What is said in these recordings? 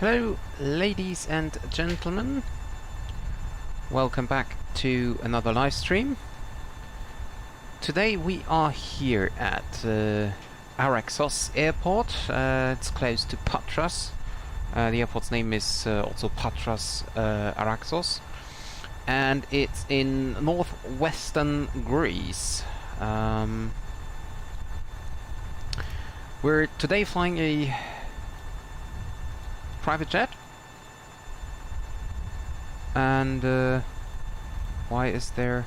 Hello, ladies and gentlemen. Welcome back to another live stream. Today we are here at Araxos airport. It's close to Patras. The airport's name is also Patras Araxos, and it's in northwestern Greece. We're today flying a private jet, and why is there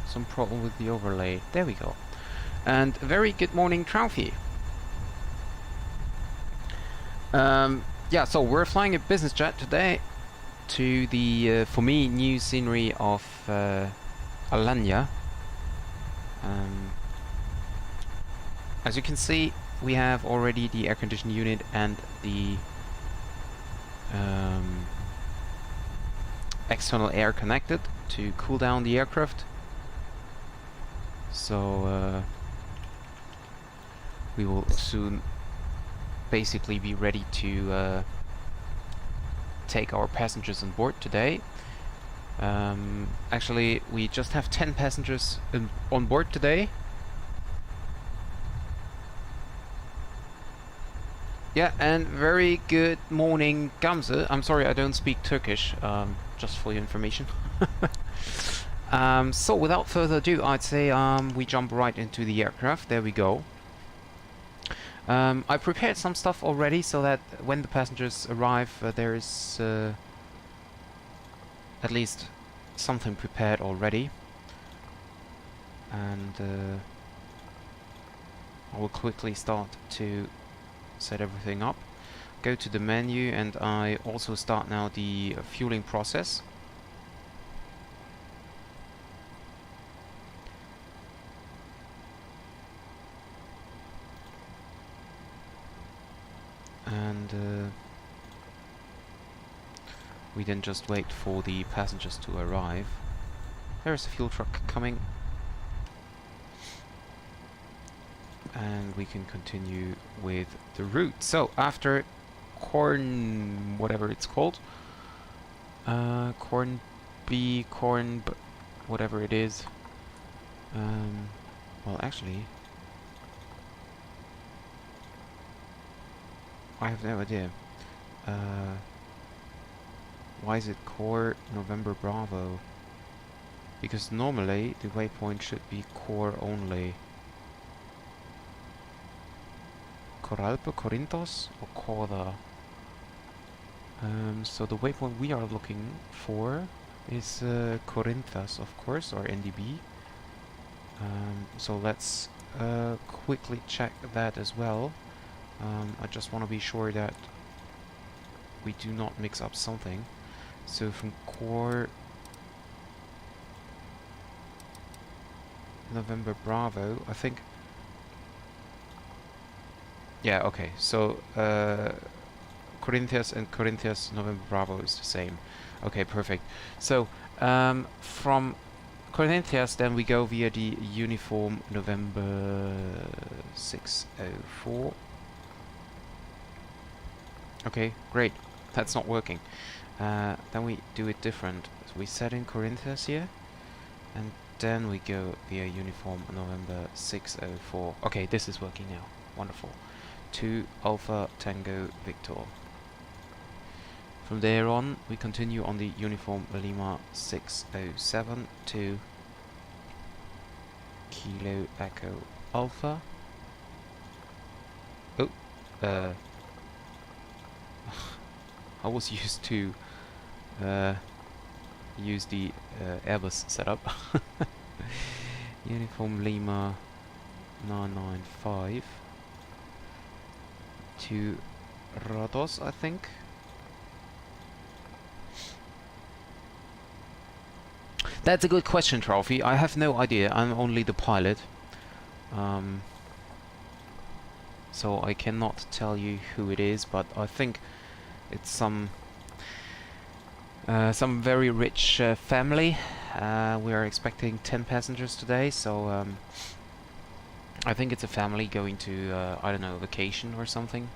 some problem with the overlay? There we go. And very good morning, Trophy. Yeah, so we're flying a business jet today to the for me new scenery of Alanya. As you can see, we have already the air conditioning unit and the external air connected to cool down the aircraft. So we will soon basically be ready to take our passengers on board today. Actually, we just have 10 passengers on board today. Yeah, and very good morning, Gamze. I'm sorry I don't speak Turkish, just for your information. So without further ado, I'd say we jump right into the aircraft. There we go. I prepared some stuff already so that when the passengers arrive, there is at least something prepared already. And I will quickly start to set everything up, go to the menu, and I also start now the fueling process. And we then just wait for the passengers to arrive. There's a fuel truck coming, and we can continue with the route. So after whatever it's called, whatever it is. Well, actually, I have no idea. Why is it Core November Bravo? Because normally the waypoint should be Core only. Coralpe, Corinthos, or Corda? So the waypoint we are looking for is Corinthos, of course, or NDB. So let's quickly check that as well. I just want to be sure that we do not mix up something. So from Core November Bravo, I think. Yeah, okay, so Corinthians and Corinthians November Bravo is the same. Okay, perfect. So from Corinthians then we go via the uniform November 604. Okay, great. That's not working. Then we do it different. So we set in Corinthians here, and then we go via uniform November 604. Okay, this is working now. Wonderful. 2 Alpha Tango Victor. From there on, we continue on the uniform Lima 607 to Kilo Echo Alpha. Oh, I was used to use the Airbus setup. Uniform Lima 995 to Rhodos, I think. That's a good question, Trophy. I have no idea. I'm only the pilot. So I cannot tell you who it is, but I think it's some very rich family. We are expecting 10 passengers today, so I think it's a family going to, I don't know, vacation or something.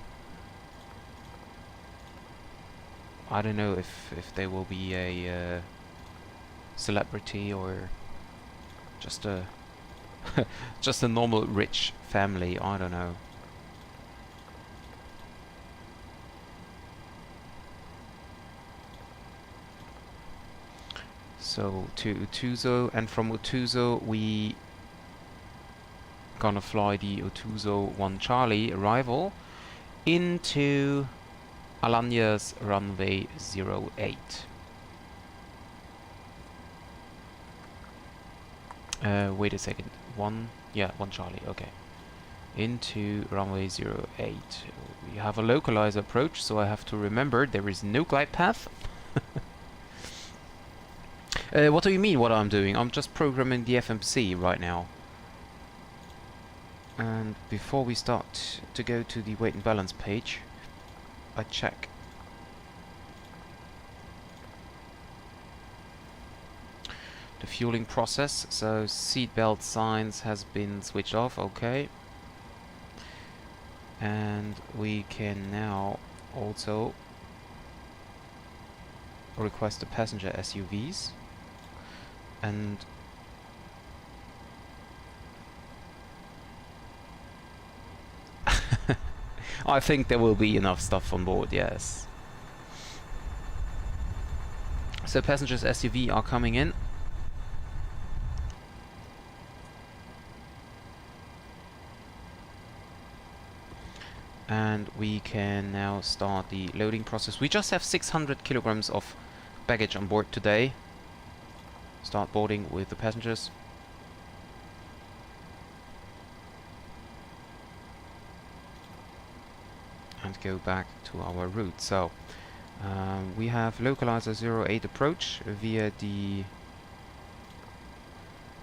I don't know if they will be a celebrity or just a just a normal rich family. I don't know. So to Utuzo, and from Utuzo we gonna fly the Utuzo 1 Charlie arrival into Alanya's runway 08. Wait a second. 1 Charlie, okay. Into runway 08. We have a localizer approach, so I have to remember there is no glide path. What do you mean what I'm doing? I'm just programming the FMC right now. And before we start to go to the weight and balance page, I check the fueling process. So seatbelt signs has been switched off, okay. And we can now also request the passenger SUVs. And I think there will be enough stuff on board, yes. So passengers SUV are coming in. And we can now start the loading process. We just have 600 kilograms of baggage on board today. Start boarding with the passengers. And go back to our route. So we have localizer 08 approach via the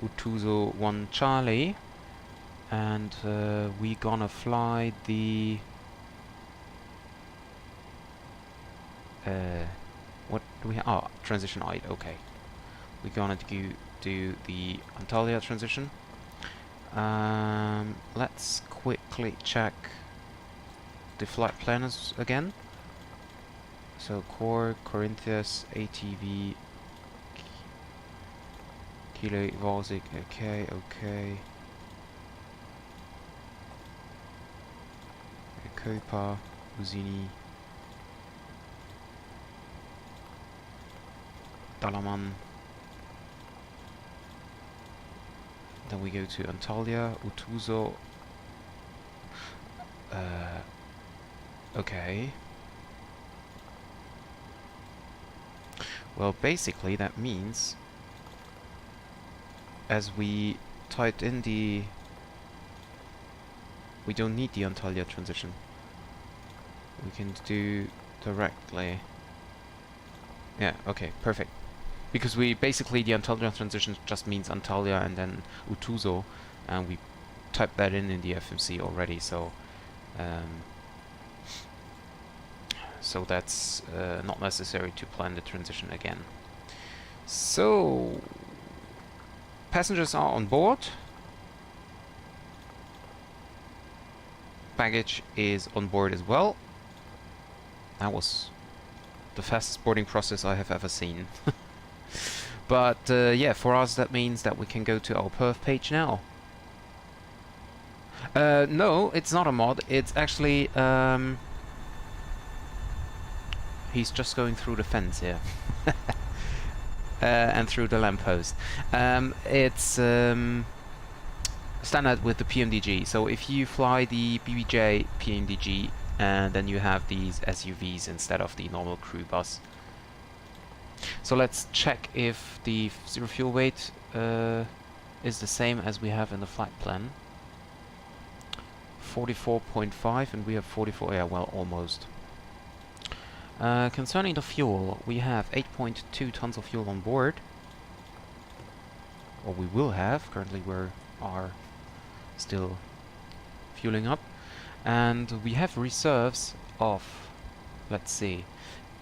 Utuzo 1 Charlie, and we gonna fly the what do we have? Oh, transition 8, okay. We're gonna do the Antalya transition. Let's quickly check the flight planners again. So core, Corinthians, ATV, Kilo, Volzic, okay. Copa, Uzini, Dalaman. Then we go to Antalya, Utuzo. Okay. Well, basically that means, as we typed in the... we don't need the Antalya transition. We can do directly... yeah, okay, perfect. Because we basically, the Antalya transition just means Antalya and then Utuzo, and we typed that in the FMC already, so so that's not necessary to plan the transition again. So passengers are on board. Baggage is on board as well. That was the fastest boarding process I have ever seen. But yeah, for us that means that we can go to our perf page now. No, it's not a mod. It's actually he's just going through the fence here. And through the lamppost. It's standard with the PMDG. So if you fly the BBJ PMDG, and then you have these SUVs instead of the normal crew bus. So let's check if the zero fuel weight is the same as we have in the flight plan. 44.5, and we have 44. Yeah, well, almost. Concerning the fuel, we have 8.2 tons of fuel on board. Or we will have. Currently we are still fueling up. And we have reserves of, let's see,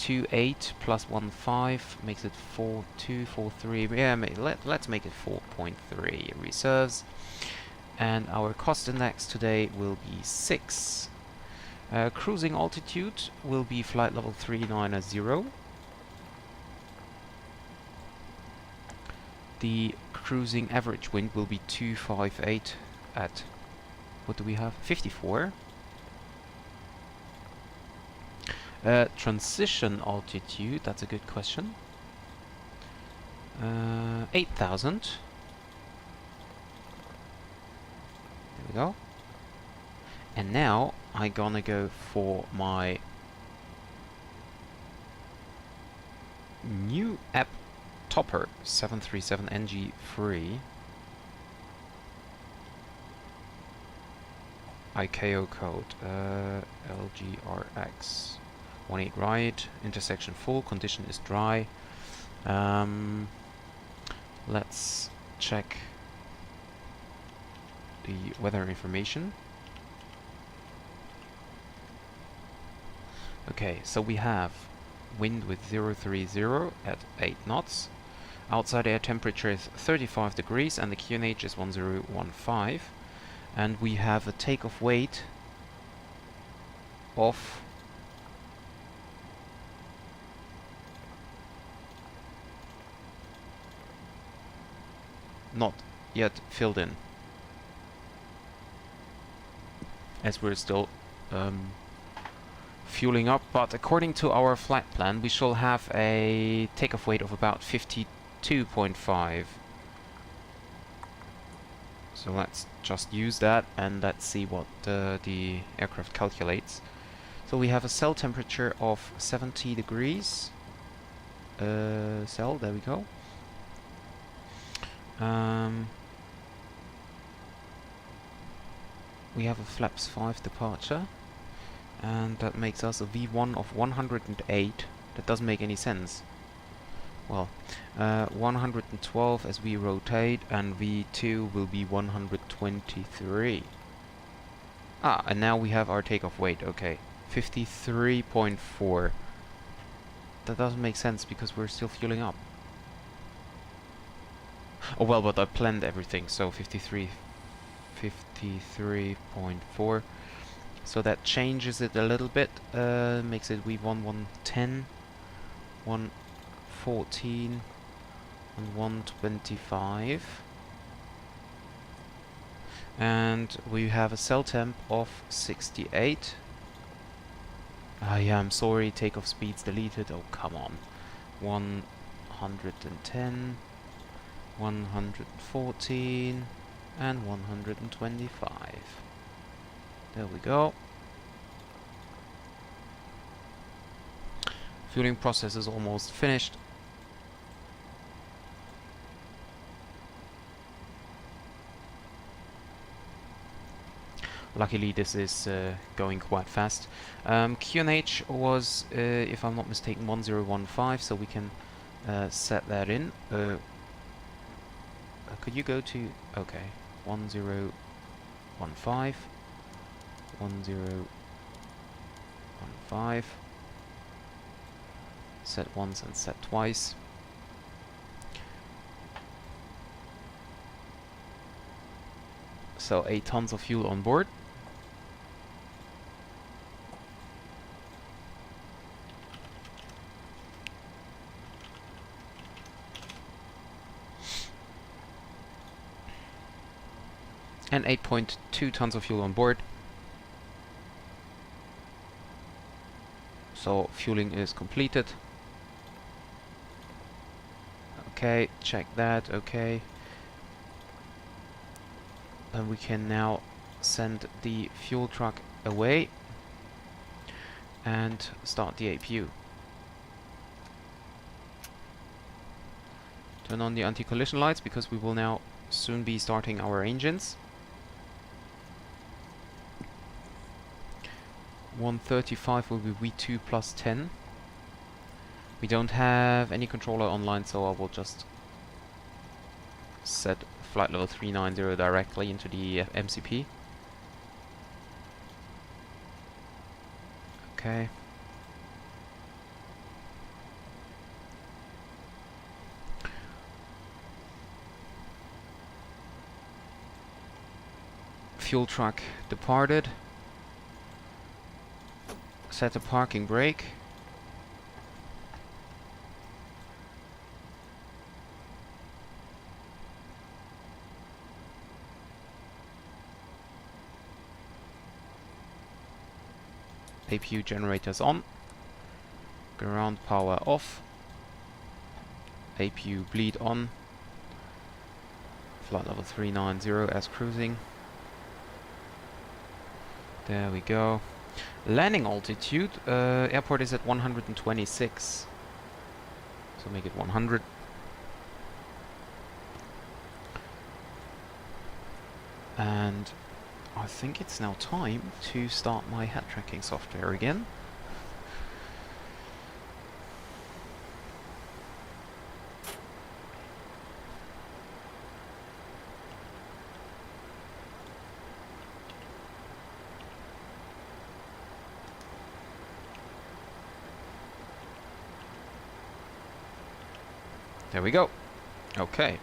2.8 plus 1.5 makes it 4.2, 4.3. Yeah, let's make it 4.3 reserves. And our cost index today will be 6. Cruising altitude will be flight level 390. The cruising average wind will be 258 at, what do we have? 54. Transition altitude, that's a good question. 8,000. There we go. And now I'm gonna go for my new app topper 737NG3 ICAO code LGRX 18 right, intersection full, condition is dry. Let's check the weather information. Okay, so we have wind with 030 at 8 knots. Outside air temperature is 35 degrees and the QNH is 1015. And we have a takeoff weight of not yet filled in, as we're still fueling up, but according to our flight plan we shall have a takeoff weight of about 52.5. So let's just use that and let's see what the aircraft calculates. So we have a cell temperature of 70 degrees. Cell, there we go. We have a flaps 5 departure, and that makes us a V1 of 108. That doesn't make any sense. Well, 112 as we rotate, and V2 will be 123. Ah, and now we have our takeoff weight. Okay, 53.4. That doesn't make sense because we're still fueling up. Oh well, but I planned everything, so 53.4. So that changes it a little bit, makes it V1 110, 114, and 125. And we have a cell temp of 68. Yeah, I'm sorry, takeoff speed's deleted. Oh, come on. 110, 114, and 125. There we go. Fueling process is almost finished. Luckily this is going quite fast. QNH was, if I'm not mistaken, 1015, so we can set that in. Could you go to, okay, 1015, 1015, set once and set twice. So 8 tons of fuel on board. And 8.2 tons of fuel on board. So fueling is completed. Okay, check that, okay. And we can now send the fuel truck away and start the APU. Turn on the anti-collision lights because we will now soon be starting our engines. 135 will be V2 plus 10. We don't have any controller online, so I will just set flight level 390 directly into the MCP. Okay. Fuel truck departed. set a parking brake. APU generators on. Ground power off. APU bleed on. Flight level 390 as cruising. There we go. Landing altitude. Airport is at 126. So make it 100. And I think it's now time to start my head tracking software again. There we go. Okay.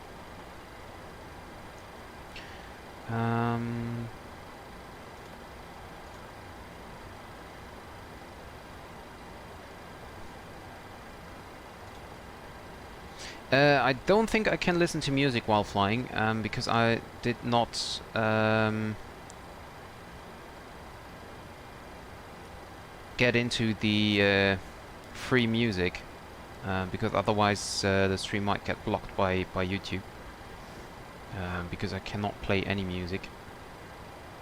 I don't think I can listen to music while flying, because I did not get into the free music, because otherwise the stream might get blocked by YouTube, because I cannot play any music,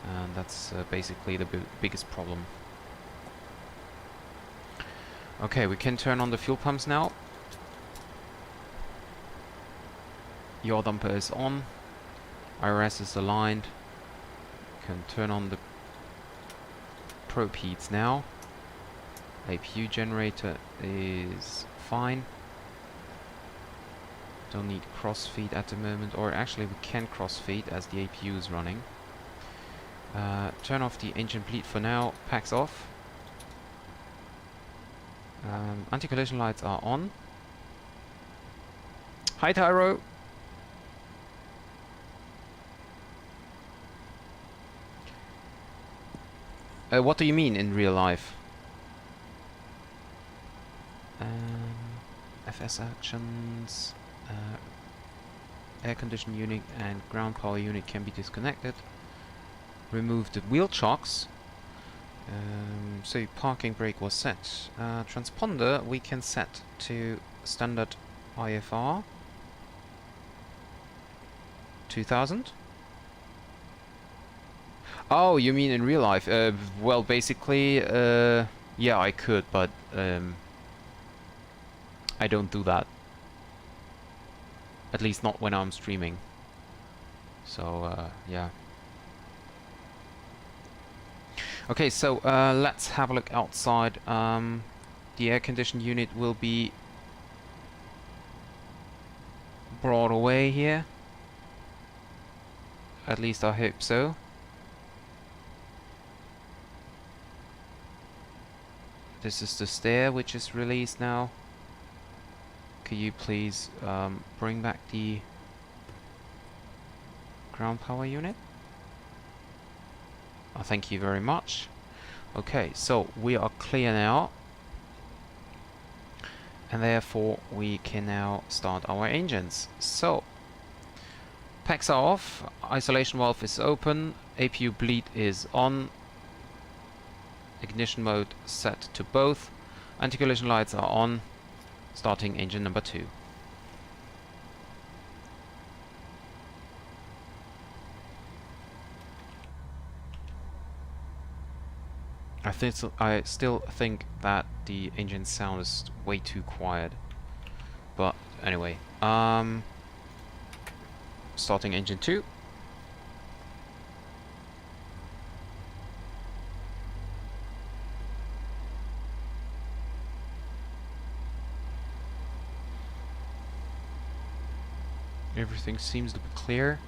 and that's basically the biggest problem. Okay, we can turn on the fuel pumps now. Yaw dumper is on. IRS is aligned. Can turn on the probe heats now. APU generator is fine. Don't need crossfeed at the moment, or actually we can crossfeed as the APU is running. Turn off the engine bleed for now. Packs off. Anti-collision lights are on. Hi Tyro! What do you mean in real life? FS actions, air conditioning unit and ground power unit can be disconnected. Remove the wheel chocks. So parking brake was set. Transponder we can set to standard IFR 2000. Oh, you mean in real life? Well, basically, yeah, I could, but I don't do that. At least not when I'm streaming. So, yeah. Okay, so let's have a look outside. The air conditioned unit will be brought away here. At least I hope so. This is the stair which is released now. Can you please bring back the ground power unit? Oh, thank you very much. Okay, so we are clear now. And therefore we can now start our engines. So, packs are off, isolation valve is open, APU bleed is on. Ignition mode set to both. Anti-collision lights are on. Starting engine number 2. I still think that the engine sound is way too quiet. But anyway, starting engine 2. Everything seems to be clear.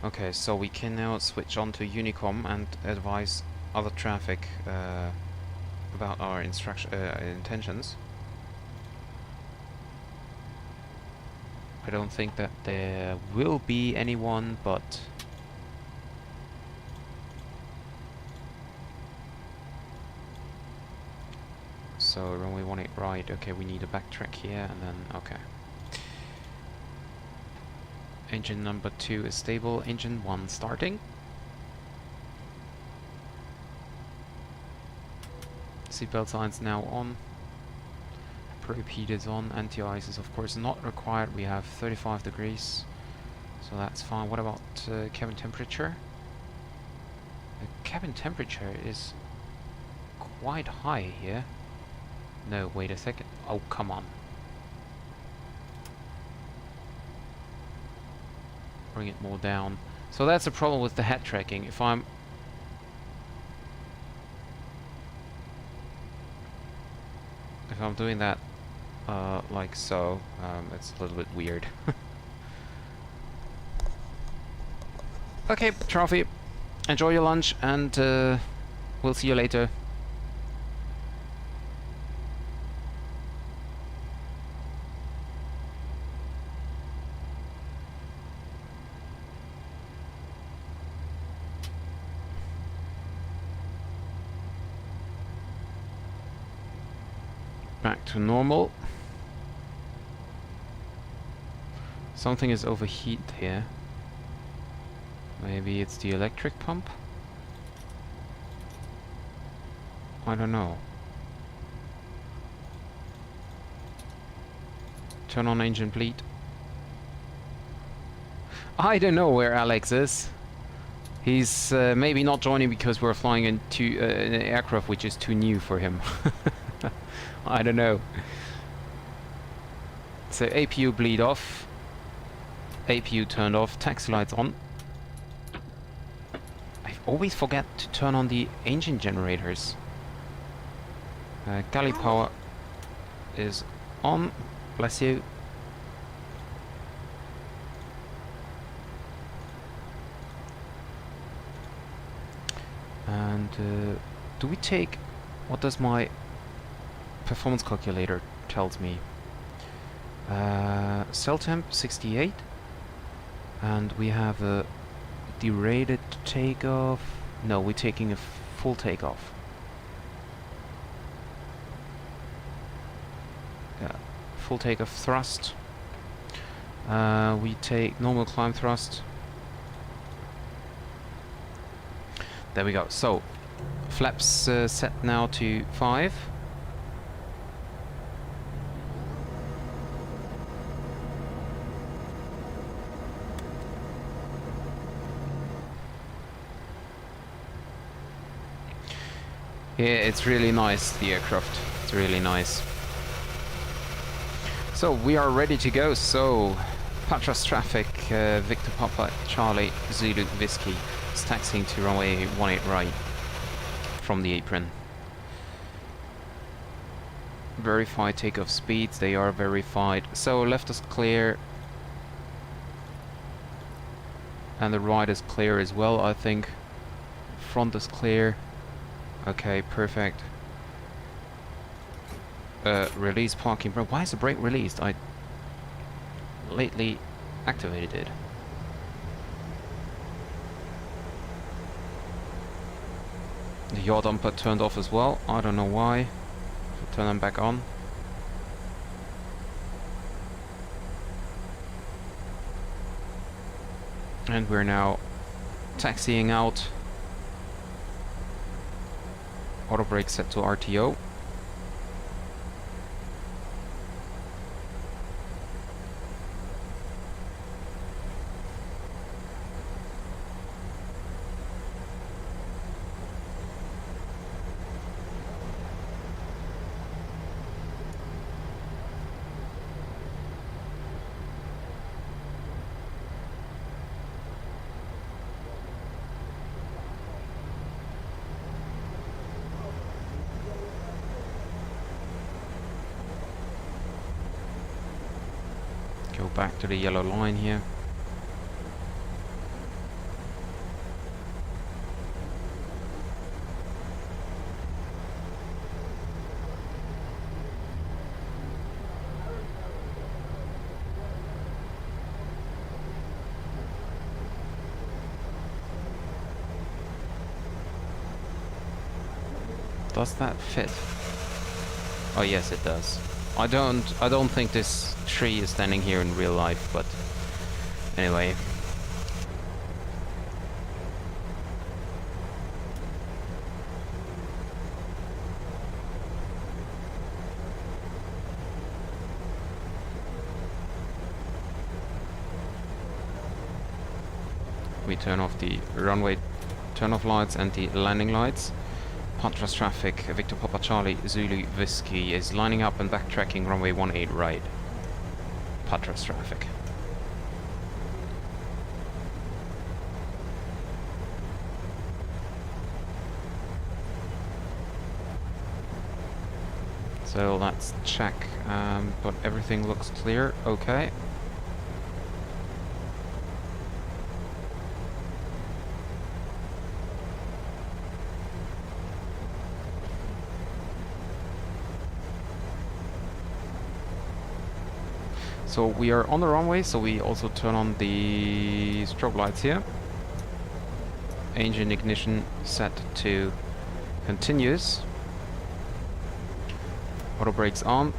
Okay, so we can now switch on to Unicom and advise other traffic about our intentions. I don't think that there will be anyone, but So runway 18 right. Okay, we need a backtrack here, and then okay. Engine number 2 is stable. Engine 1 starting. Seatbelt signs now on. Probe heat is on. Anti-ice is of course not required. We have 35 degrees, so that's fine. What about cabin temperature? The cabin temperature is quite high here. No, wait a second. Oh, come on. Bring it more down. So that's a problem with the head tracking. If I'm doing that like so, it's a little bit weird. Okay, Trophy. Enjoy your lunch, and we'll see you later. Back to normal. Something is overheated here. Maybe it's the electric pump? I don't know. Turn on engine bleed. I don't know where Alex is. He's maybe not joining because we're flying into an aircraft which is too new for him. I don't know. So APU bleed off. APU turned off. Taxi lights on. I always forget to turn on the engine generators. Galley power is on. Bless you. And do we take... What does my performance calculator tells me? Cell temp 68. And we have a derated takeoff. No, we're taking a full takeoff. Yeah, full takeoff thrust. We take normal climb thrust. There we go. So, flaps set now to 5. Yeah, it's really nice, the aircraft. It's really nice. So, we are ready to go. So, Patras traffic, Victor Papa Charlie Zulu Whiskey is taxiing to runway 18 right from the apron. Verify takeoff speeds, they are verified. So, left is clear. And the right is clear as well, I think. Front is clear. Okay, perfect. Release parking brake. Why is the brake released? I lately activated it. The yaw dumper turned off as well. I don't know why. Turn them back on. And we're now taxiing out. Auto brake set to RTO. Go back to the yellow line here. Does that fit? Oh yes, it does. I don't think this tree is standing here in real life, but anyway. We turn off the runway turn-off lights and the landing lights. Patras traffic, Victor Papa Charlie Zulu Whiskey is lining up and backtracking runway 18 right. Patras traffic. So let's check, but everything looks clear, okay. So we are on the runway, so we also turn on the strobe lights here. Engine ignition set to continuous. Auto brakes on.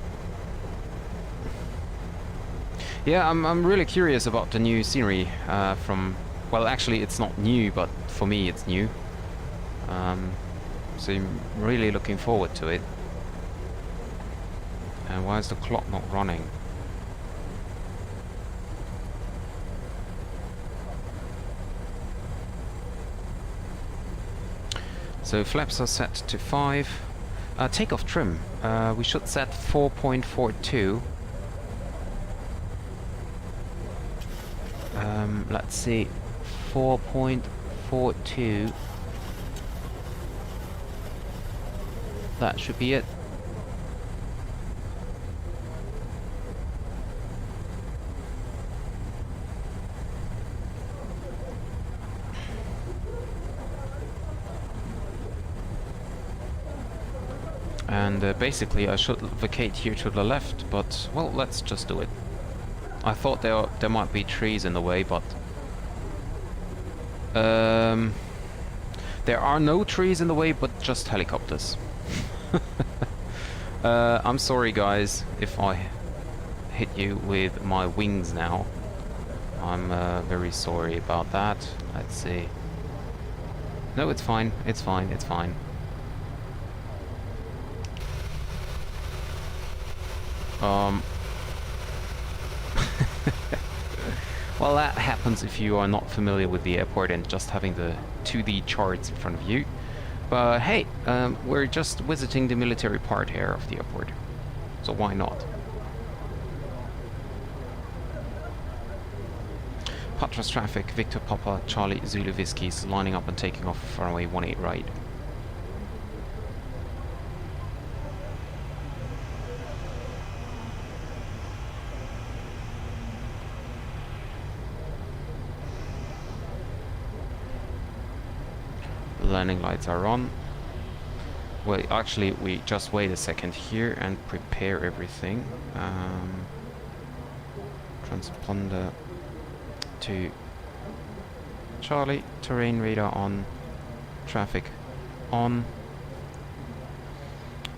Yeah, I'm really curious about the new scenery from... Well, actually it's not new, but for me it's new. So I'm really looking forward to it. And why is the clock not running? So flaps are set to 5. Takeoff trim. We should set 4.42. Let's see. 4.42. That should be it. And basically I should vacate here to the left, but well, let's just do it. I thought there might be trees in the way, but there are no trees in the way, but just helicopters. I'm sorry guys if I hit you with my wings now. I'm very sorry about that. Let's see. No, it's fine, it's fine, it's fine. Well, that happens if you are not familiar with the airport and just having the 2D charts in front of you. But hey, we're just visiting the military part here of the airport, so why not? Patras traffic, Victor Papa Charlie Zulu Whiskey is lining up and taking off runway 18 right. Landing lights are on. Well, actually, we just wait a second here and prepare everything. Transponder to Charlie, terrain radar on, traffic on,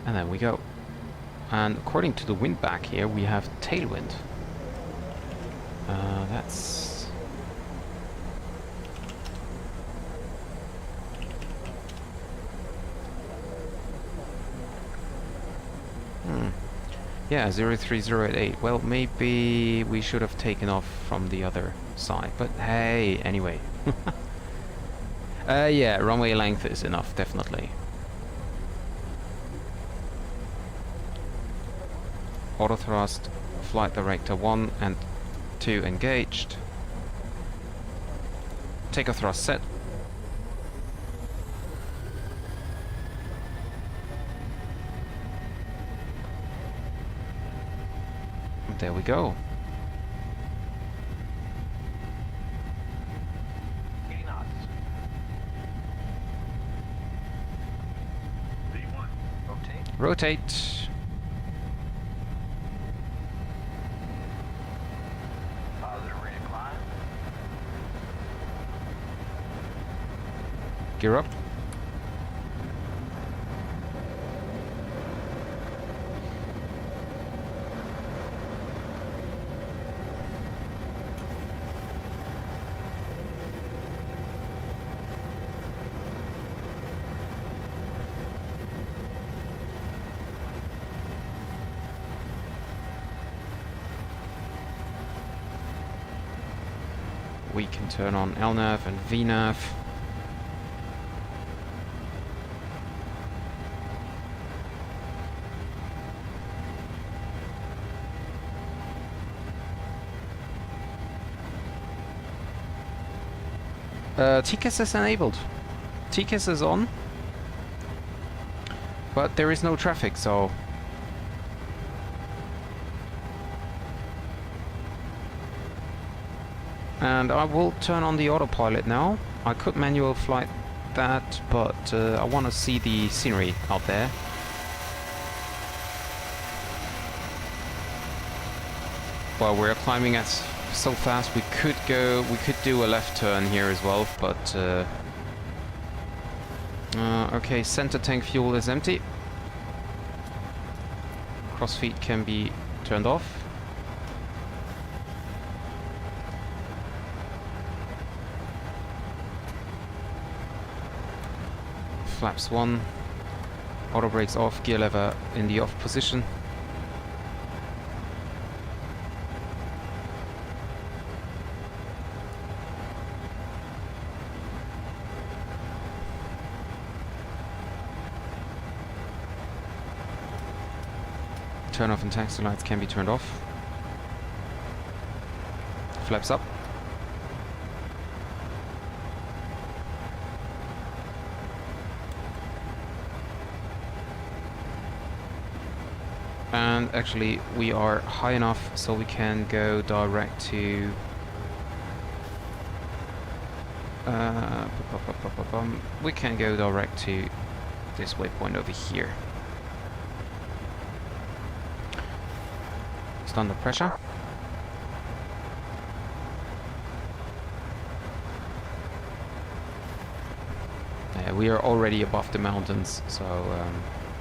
and then we go. And according to the wind back here, we have tailwind. That's... Yeah, 03088. Well, maybe we should have taken off from the other side, but hey, anyway. Yeah, runway length is enough, definitely. Auto thrust, flight director 1 and 2 engaged. Takeoff thrust set. There we go. Rotate. Gear up. we can turn on LNAV and VNAV. TCAS is enabled. TCAS is on, but there is no traffic, so... And I will turn on the autopilot now. I could manual flight that, but I want to see the scenery out there. Well, we're climbing at so fast we could do a left turn here as well, but okay, center tank fuel is empty. Crossfeed can be turned off. Flaps 1, auto brakes off, gear lever in the off position. Turn off and taxi lights can be turned off. Flaps up. And actually we are high enough so we can go direct to we can go direct to this waypoint over here. It's under pressure. We are already above the mountains, so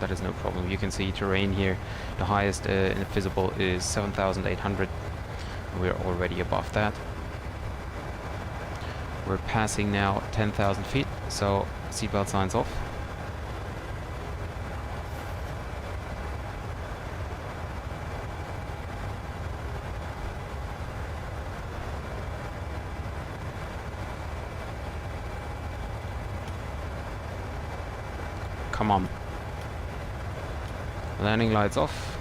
that is no problem. You can see terrain here. The highest visible is 7,800. We're already above that. We're passing now 10,000 feet, so seatbelt signs off. Come on. Landing lights off.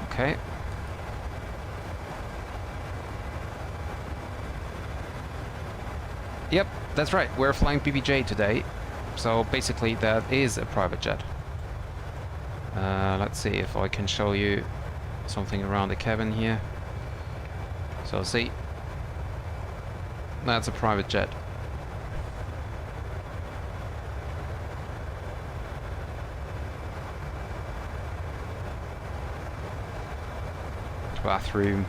Okay. Yep, that's right. We're flying BBJ today. So basically that is a private jet. Let's see if I can show you something around the cabin here. So see, that's a private jet. Bathroom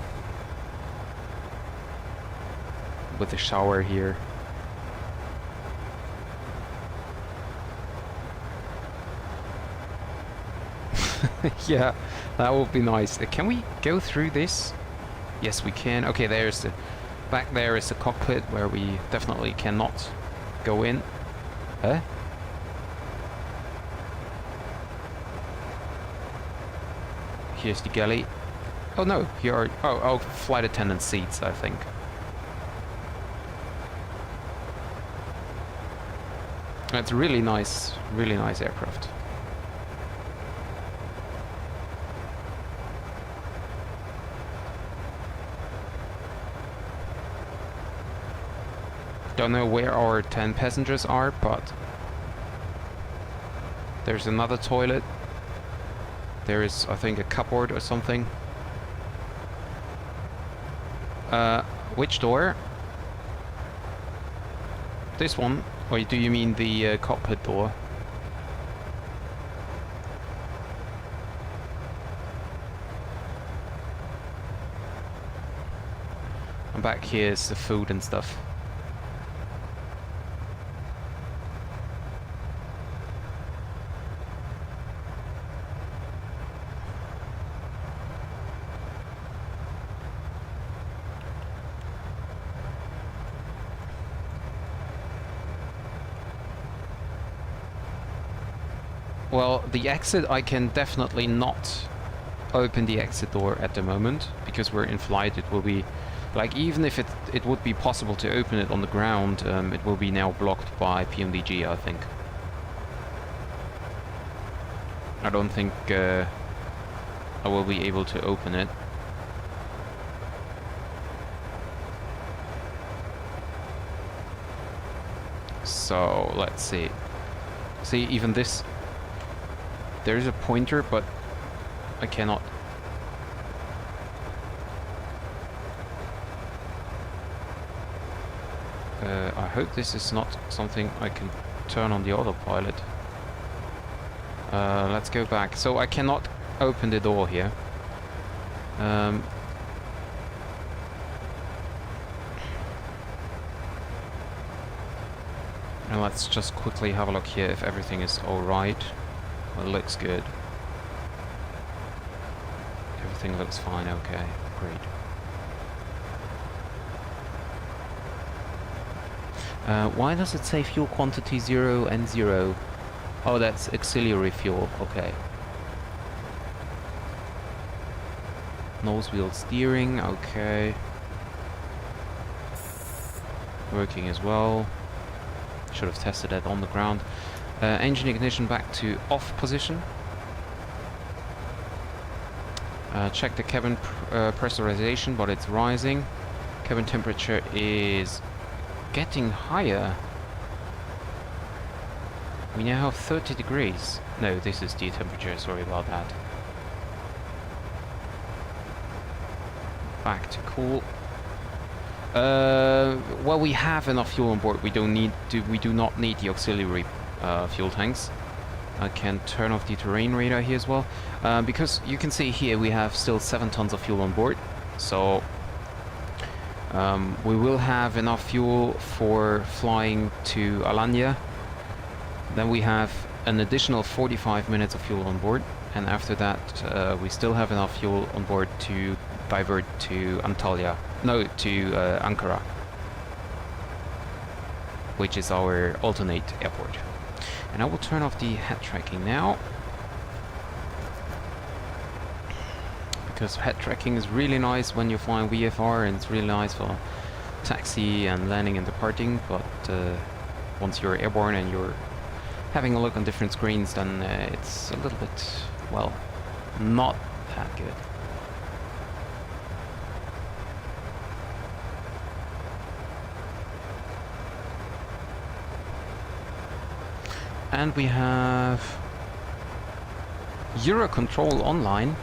with a shower here. Yeah, that would be nice. Can we go through this? Yes, we can. Okay, there's the back there is the cockpit where we definitely cannot go in. Huh? Here's the galley. Oh no, here are oh flight attendant seats, I think. It's really nice aircraft. Don't know where our 10 passengers are, but there's another toilet. There is, I think, a cupboard or something. Which door? This one? Or do you mean the cockpit door? And back here is the food and stuff. Well, the exit I can definitely not open the exit door at the moment because we're in flight. It will be like, even if it would be possible to open it on the ground, it will be now blocked by PMDG, I think. I don't think I will be able to open it. So let's see. See, even this, there is a pointer, but I cannot. I hope this is not something I can turn on the autopilot. Let's go back. So I cannot open the door here. And let's just quickly have a look here if everything is alright. Well, it looks good. Everything looks fine, okay, great. Why does it say fuel quantity 0 and 0? Oh, that's auxiliary fuel, okay. Nose wheel steering, okay. Working as well. Should have tested that on the ground. Engine ignition back to off position. Check the cabin pressurization, but it's rising. Cabin temperature is getting higher. We now have 30 degrees. No, this is the temperature, sorry about that. Back to cool. Well, we have enough fuel on board. We do not need the auxiliary fuel tanks. I can turn off the terrain radar here as well, because you can see here we have still 7 tons of fuel on board. So we will have enough fuel for flying to Alanya. Then we have an additional 45 minutes of fuel on board, and after that we still have enough fuel on board to divert to Antalya. No, to Ankara, which is our alternate airport. And I will turn off the head tracking now, because head tracking is really nice when you're flying VFR, and it's really nice for taxi and landing and departing, but once you're airborne and you're having a look on different screens, then it's a little bit, well, not that good. And we have Eurocontrol online.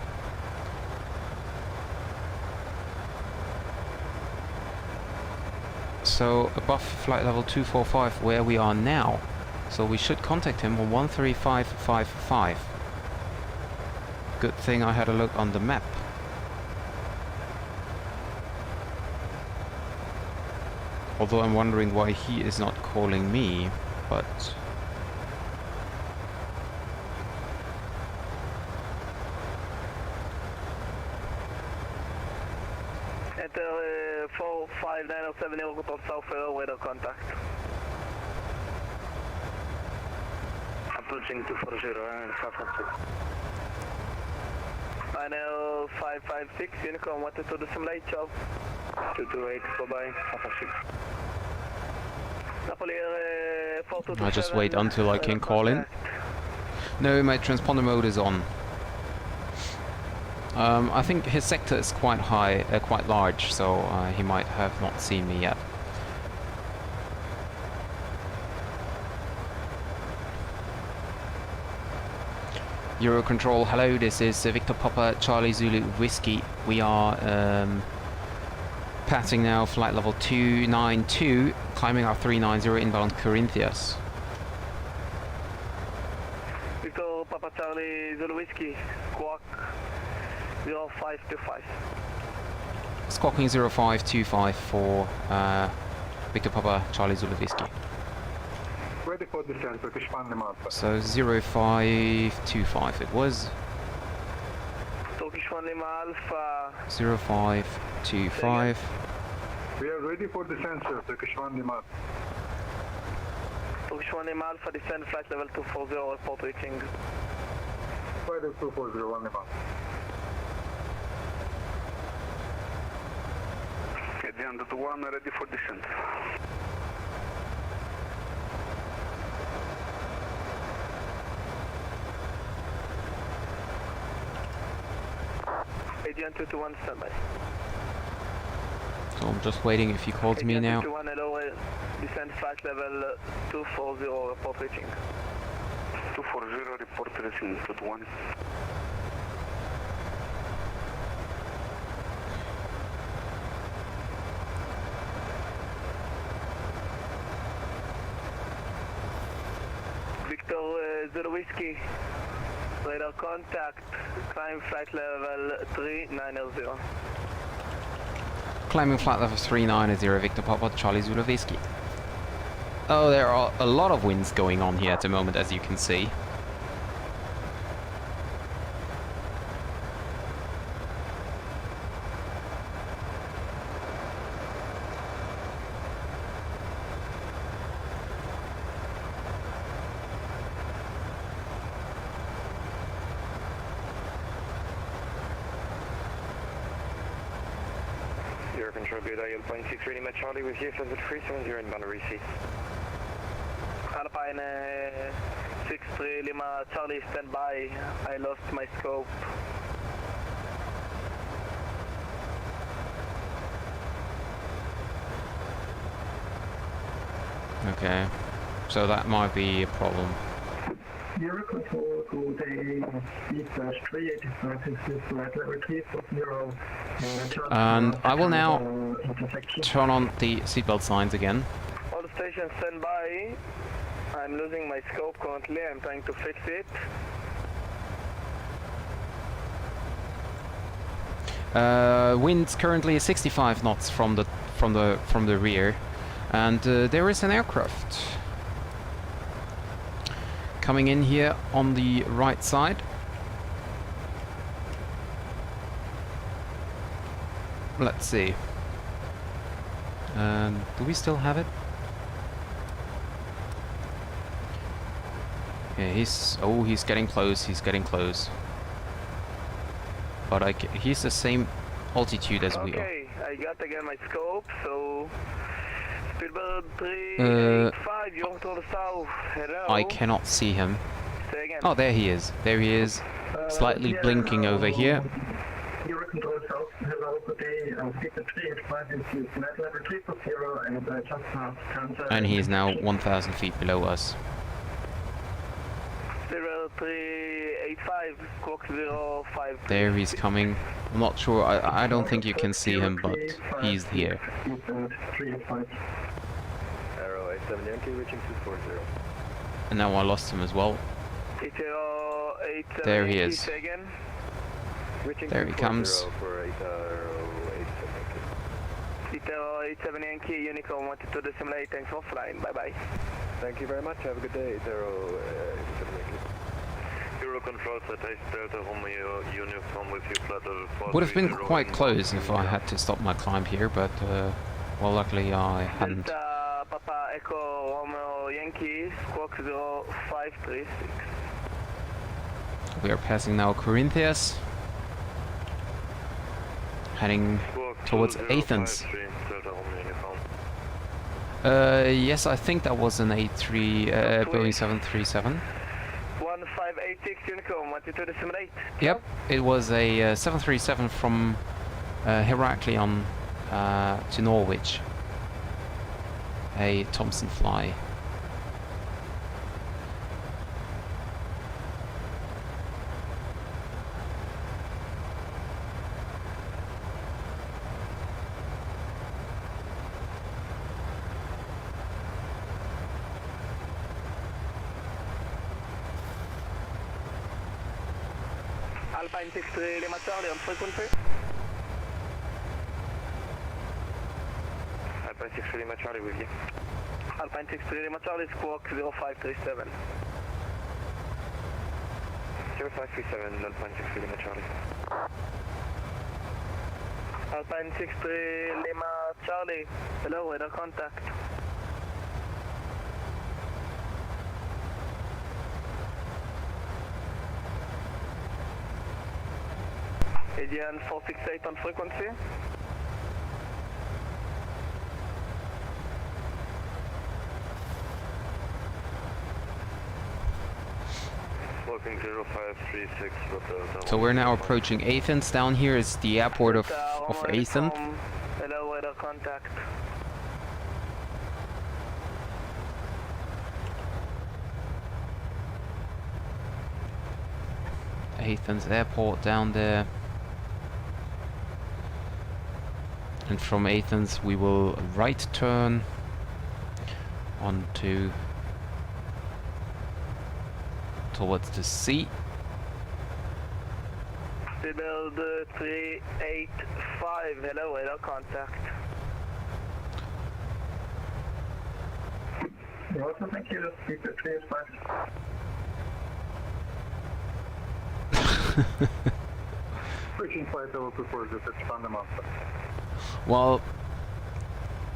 So above flight level 245 where we are now. So we should contact him on 13555. Good thing I had a look on the map. Although I'm wondering why he is not calling me, but Enter 45907 Eurocontrol South radar contact. Approaching 240 and 556. Final 556 Unicom, wanted to dissimulate, ciao. 228, bye-bye, 556. I just wait until I can call in. No, my transponder mode is on. I think his sector is quite high, quite large, so he might have not seen me yet. Eurocontrol, hello, this is Victor Papa Charlie Zulu Whiskey. We are passing now flight level 292, climbing our 390 inbound Corinthians. Victor Papa Charlie Zulu Whiskey, squawk 0525. Squawking 0525 for Victor Papa Charlie Zulu Whiskey. Ready for descent, Turkish 1 Lima Alpha. So 0525 it was. Turkish 1 Lima Alpha. 0525. We are ready for descent, sir, Turkish 1 Lima Alpha. Turkish 1 Lima Alpha, descend flight level 240, report reaching. Flight 240, 1 Lima Alpha. Indian 2-1 ready for descent. Indian 221 standby. So I'm just waiting if he calls me now. 221, hello, descent flight level 240, report reaching. 240 report reaching 221. Victor Zulu Whiskey, radar contact, climb flight level 390. Climbing flight level 390, Victor Papa Charlie Zulu Whiskey. Oh, there are a lot of winds going on here at the moment, as you can see. Zero control, good, Alpine 6 ready, Matt Charlie with you, flight 370 in boundary C. Alpine 6-3 Lima Charlie, stand by, I lost my scope. Okay, so that might be a problem. Zero control, go day, speed/385, flight level 340, And I will now intersection. turn on the seatbelt signs again. All stations stand by, I'm losing my scope currently, I'm trying to fix it. Winds currently 65 knots from the rear, and there is an aircraft coming in here on the right side. Let's see. Do we still have it? Yeah, he's getting close. He's getting close. But he's the same altitude as we are. Okay, I got again my scope, so Speedbird 385, you're to the south. Hello. I cannot see him. Say again. Oh, there he is. There he is. Slightly blinking over here. Zero control south, hello, good day, speed 385 into flight level 340 and just past Kansas. And he is now 1,000 feet below us. 0385, squawk 05. There he's coming. I'm not sure. I don't think you can see him, but he's here. Speedbird 385. Arrow 87 Yankee reaching 240. And now I lost him as well. 8087 There he Yankee, is. say again. Reaching There he comes. For 87 Yankee, Unicorn 122.8, thanks for flying, bye bye. Thank you very much, have a good day, 87 Yankee. Euro control set Delta Romeo Uniform with you flight level 4. Would have been quite close if I had to stop my climb here, but well, luckily I hadn't. Delta Papa Echo Romeo Yankee, squawk 0536. We are passing now Corinthians, heading towards Athens. Yes, I think that was an A3 Boeing 737. 1586 Unicorn 122.8. Yep, it was a 737 from Heraklion to Norwich. A Thompson fly. Alpine 63 Lima Charlie on frequency. Alpine 63 Lima Charlie with you. Alpine 63 Lima Charlie, squawk 0537. 0537, Alpine 63 Lima Charlie. Alpine 63 Lima Charlie, hello, radar contact. Indian 468 on frequency. Booking 0536 Delta. So we're now approaching Athens. Down here is the airport of Athens. Hello, weather contact. Athens airport down there. And from Athens we will right turn onto towards the sea. Build 385, hello, weather contact. Roger, thank you. Speed 385. Switching flight level 240 to expand the master. Well,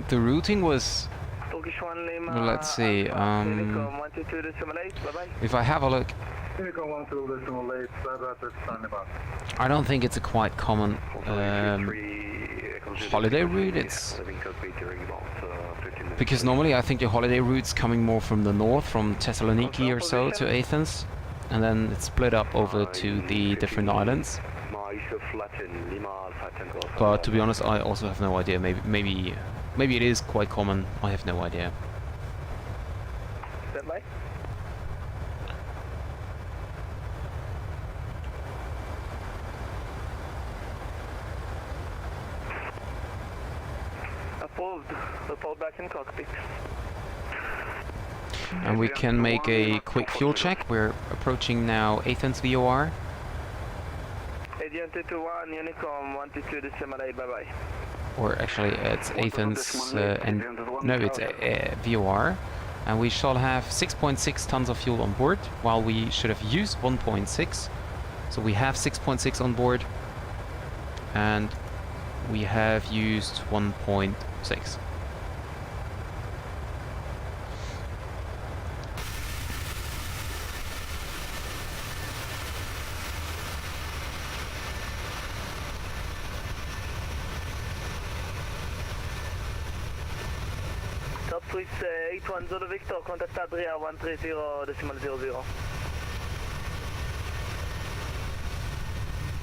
the routing was, Turkish 1 Lima. well, let's see, Unicom 122.8, bye-bye. if I have a look, Unicom 12.8, that expand the master. I don't think it's a quite common holiday route. It's because normally I think the holiday route's coming more from the north, from Thessaloniki or so to Athens, and then it's split up over to the different islands. But to be honest, I also have no idea. Maybe it is quite common. I have no idea. Stand by. Approved. Report back in cockpit. And we can make a quick fuel check. We're approaching now Athens VOR. Agent 221, Unicom 122.8, bye-bye. Or actually, it's Athens and no, it's VOR. And we shall have 6.6 tons of fuel on board, while we should have used 1.6. So we have 6.6 on board, and we have used 1.6. Top Swiss 810 Victor, contact Adria 130.00.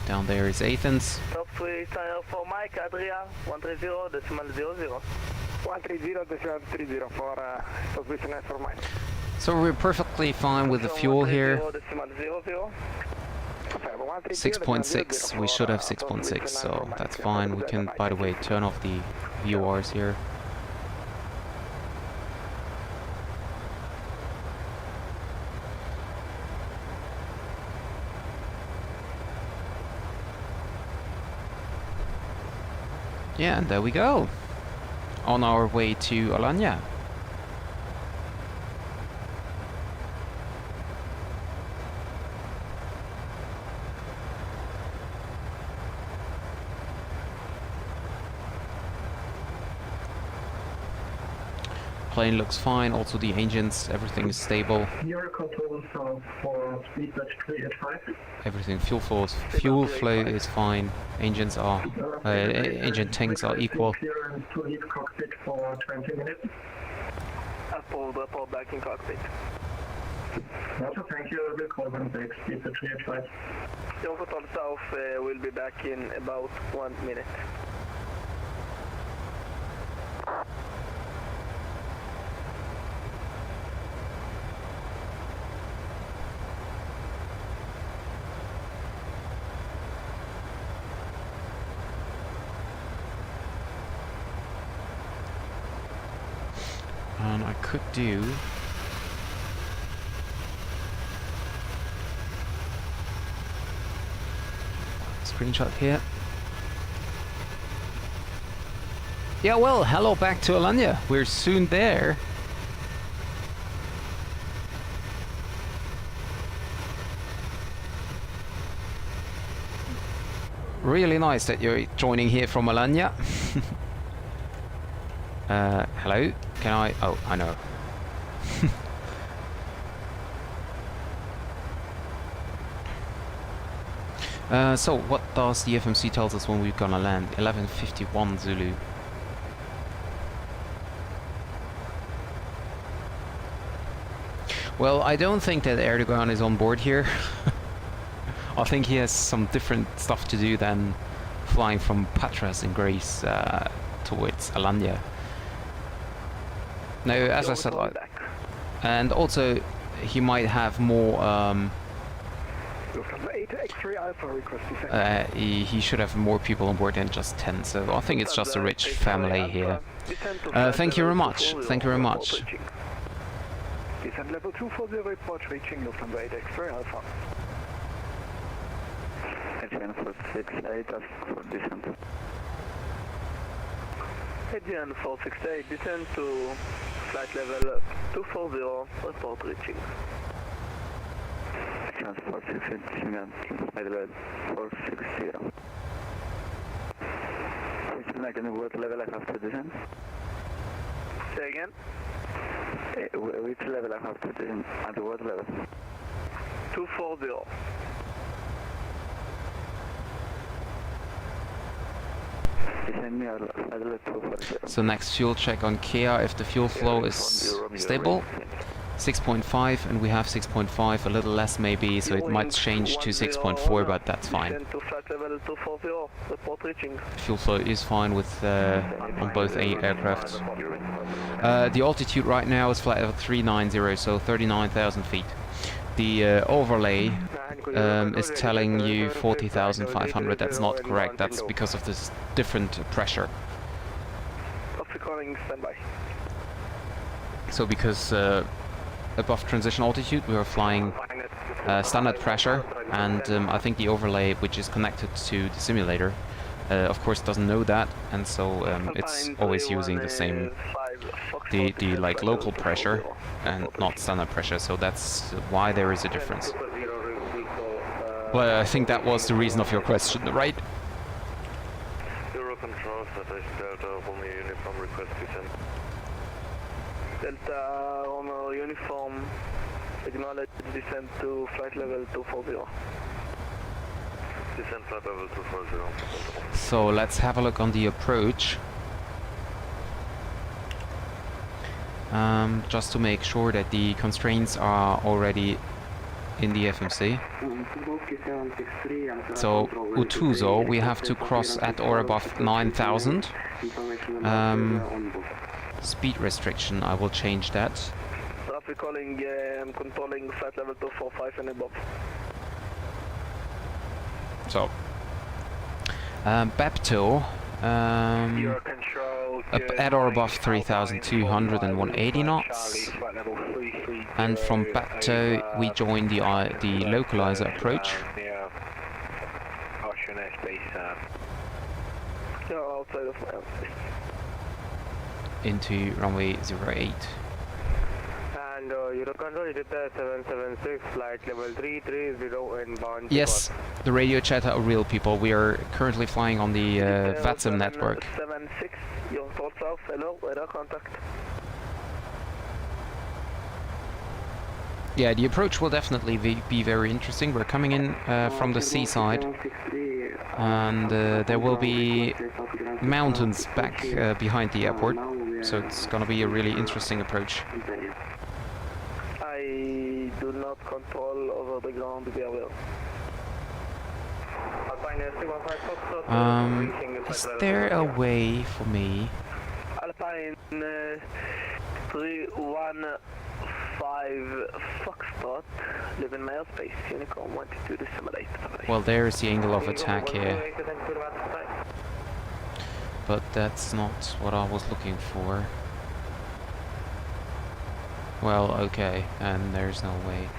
Down there is Athens. Top Swiss for Mike, Adria 130.00. 130.30 for Top Swiss for Mike. So we're perfectly fine with the fuel here. 6.6, we should have 6.6, so that's fine. We can, by the way, turn off the VORs here. Yeah, and there we go. On our way to Alanya. Plane looks fine, also the engines, everything is stable. Your control for speed 385. Everything, fuel flow is fine. Engines are, engine tanks are equal. Clearance to leave cockpit for 20 minutes. Report back in cockpit. Also, thank you. We'll call them back. Speed 385. Your Control South will be back in about 1 minute. And I could do screenshot here. Yeah, well, hello back to Alanya. We're soon there. Really nice that you're joining here from Alanya. Hello? Can I? Oh, I know. So what does the FMC tells us when we're gonna land? 11:51 Zulu. Well, I don't think that Erdogan is on board here. I think he has some different stuff to do than flying from Patras in Greece towards Alanya. No, as I said, and also he might have more. He should have more people on board than just 10. So I think it's just a rich family here. Thank you very much. Thank you very much. Descent level 240 report reaching Lufthansa 8 X-ray Alpha. Adrian 468 for descent. Adrian 468, descend to flight level 240, report reaching. Adrian 468, descend flight level 460. Which what level I have to descend? Say again? Which level I have to descend? At what level? 240. So next fuel check on Kia if the fuel flow is stable. 6.5 and we have 6.5, a little less maybe, so it might change to 6.4, but that's fine. Fuel flow is fine with on both aircrafts. The altitude right now is flight level 390, so 39,000 feet. The overlay is telling you 40,500. That's not correct. That's because of this different pressure. So because above transition altitude we are flying standard pressure, and I think the overlay, which is connected to the simulator, of course doesn't know that, and so it's always using the same the like local pressure and not standard pressure, so that's why there is a difference. Well, I think that was the reason of your question, right? Euro control, Delta Romeo uniform request descent. Delta Romeo uniform, acknowledge descent to flight level 240. Descent flight level 240. So let's have a look on the approach. Just to make sure that the constraints are already in the FMC. So Utuzo, we have to cross at or above 9,000. Speed restriction, I will change that. Traffic calling, I'm controlling flight level 245 and above. So, Bepto, up at or above 3,200 and 180 knots. And from Bepto, we join the localizer approach. Outside of my airspace. Into runway 08. And Euro control, it is 776, flight level 330 inbound. Yes, the radio chat are real people. We are currently flying on the VATSIM network. 76, your thoughts off, hello, radar contact. Yeah, the approach will definitely be very interesting. We're coming in from the seaside, and there will be mountains back behind the airport, so it's gonna be a really interesting approach. I do not control over the ground very well. Is there a way for me? Alpine 315 Foxtrot, live in my airspace, Unicorn 122 disseminate. Well, there's the angle of attack here. But that's not what I was looking for. Well, okay, and there's no way.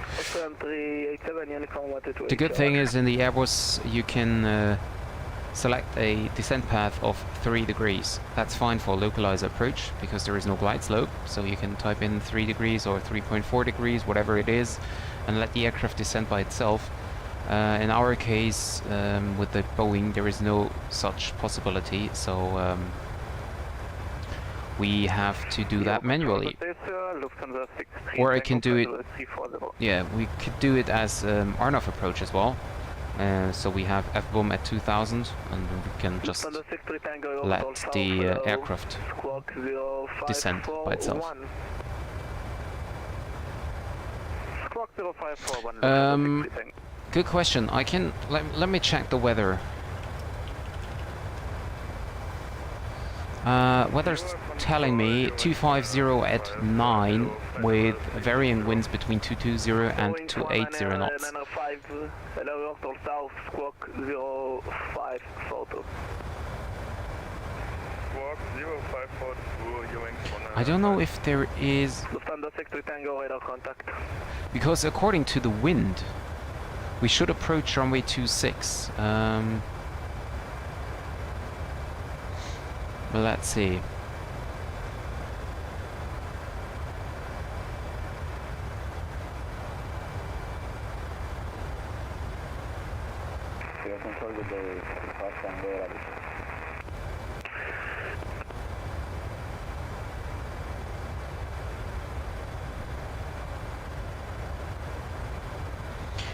The good thing is in the Airbus you can select a descent path of 3 degrees. That's fine for localizer approach because there is no glide slope, so you can type in 3 degrees or 3.4 degrees, whatever it is, and let the aircraft descend by itself. In our case, with the Boeing, there is no such possibility, so we have to do that manually. Or I can do it, yeah, we could do it as RNAV approach as well. So we have FBOM at 2000, and we can just let the aircraft descend by itself. 054, Good question. I can let me check the weather. Weather's telling me 250 at 9 with varying winds between 220 and 280 knots. Hello, south, squawk 0542. Squawk 0542, you I don't know if there is, Lufthansa 63 Tango radar contact. because according to the wind, we should approach runway 26. Well, let's see. Control with the fast Tango radar.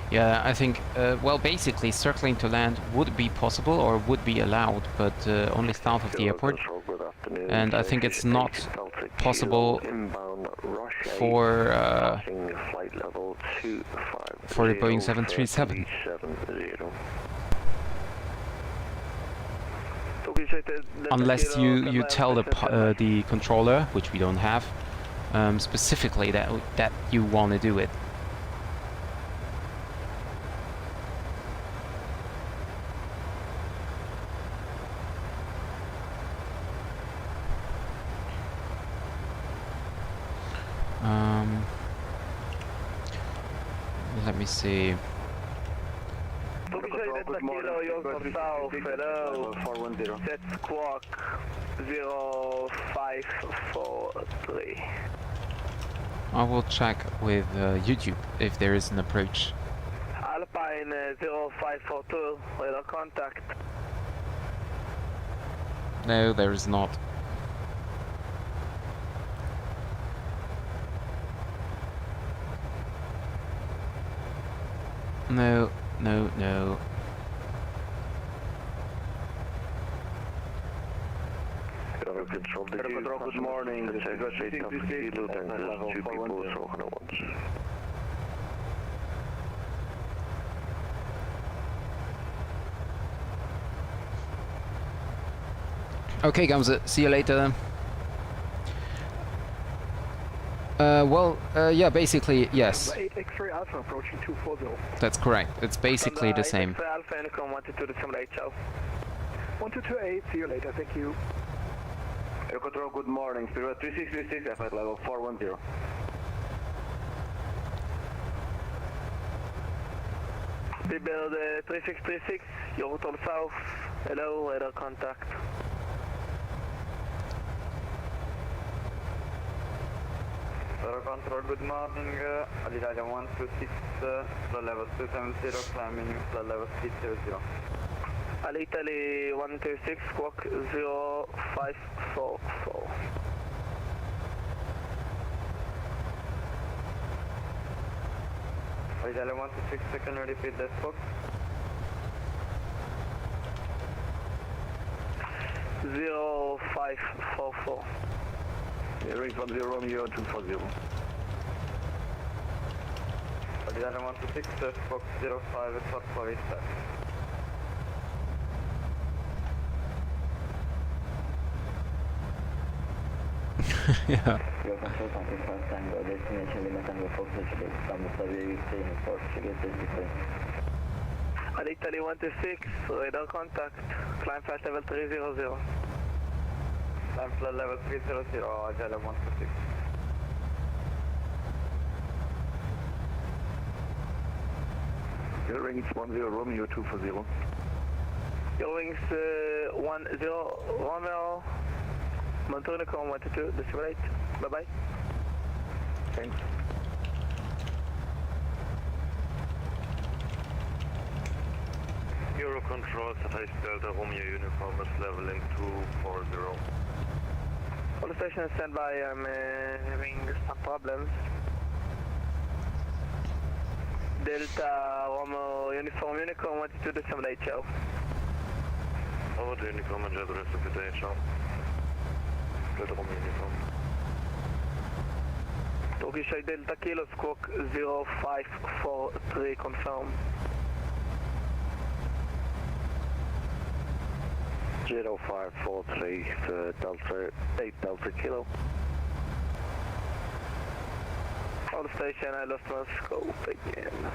Yeah, I think, well, basically circling to land would be possible or would be allowed, but only south of the airport. And I think it's not possible for the Boeing 737. Unless you tell the controller, which we don't have, specifically that you want to do it. Let me see. Good morning, south, hello, 410. Set squawk 0543. I will check with YouTube if there is an approach. Alpine 0542, radar contact. No, there is not. No, no, no. Control, good morning. This is straight up kilo, and there's 2 people, so 101. Okay, Gamze, see you later then. Yeah, basically, yes. 8 X-ray Alpha approaching 240. That's correct. It's basically the same. Alpha Unicom 122 ciao. 1228, see you later, thank you. Air Control, good morning. Spirit 3636, flight level 410. Rebuild 3636, you're hotel south. Hello, radar contact. Radar Control, good morning. Alanya 126, flight level 270, climbing flight level 300. Italy 126, squawk 0544. Italy 126, can you repeat that squawk? 0544. Hearing from 0 Romeo 240. Italy 126, squawk 0544 is set. Yeah. Your control contact first Tango, destination Lima Tango 433, Istanbul UK Port, Sugar 63. Italy 126, radar contact, climb flight level 300. Climb flight level 300, Italy 126. Your wings 10 Romeo 240. Your wings 10 Romeo. Montonicom 122, dissimulate. Bye bye. Thanks. Euro Control, Satellite Delta Romeo Uniform is leveling 240. All the stations stand by, I'm having some problems. Delta Romeo Uniform Unicom 122, dissimulate, ciao. Over to Unicom and the rest of the day, ciao. Delta Romeo Uniform. Turkish Delta Kilo Squawk 0543 confirm. 0543 for Delta 8 Delta Kilo. On station, I lost my scope again.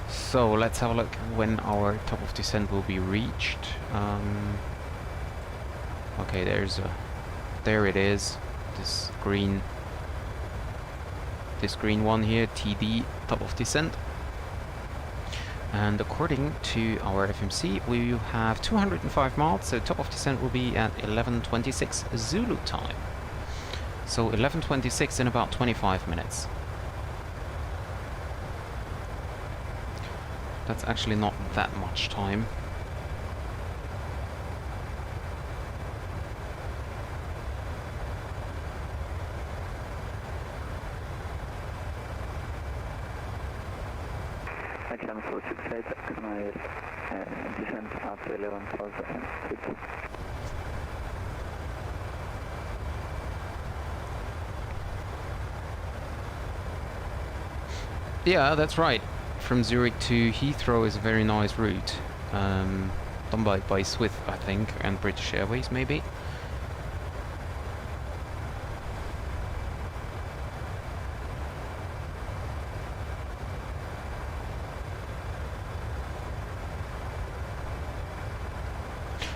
So let's have a look when our top of descent will be reached. Okay, there it is. This green one here, TD, top of descent. And according to our FMC, we have 205 miles, so top of descent will be at 11:26 Zulu time. So 11:26 in about 25 minutes. That's actually not that much time. Channel 468, can I descend at 11,000 feet? Yeah, that's right. From Zurich to Heathrow is a very nice route. Done by Swift, I think, and British Airways, maybe.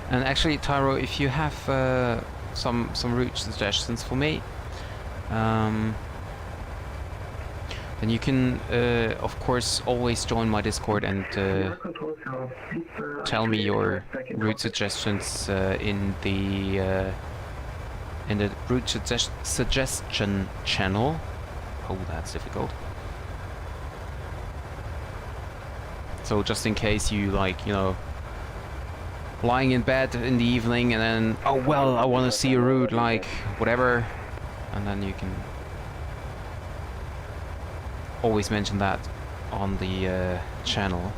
And actually, Tyro, if you have some route suggestions for me, then you can, of course, always join my Discord and tell me your route suggestions in the route suggestion channel. Oh, that's difficult. So just in case you, like, you know, lying in bed in the evening and then, oh well, I want to see a route, like whatever, and then you can always mention that on the channel.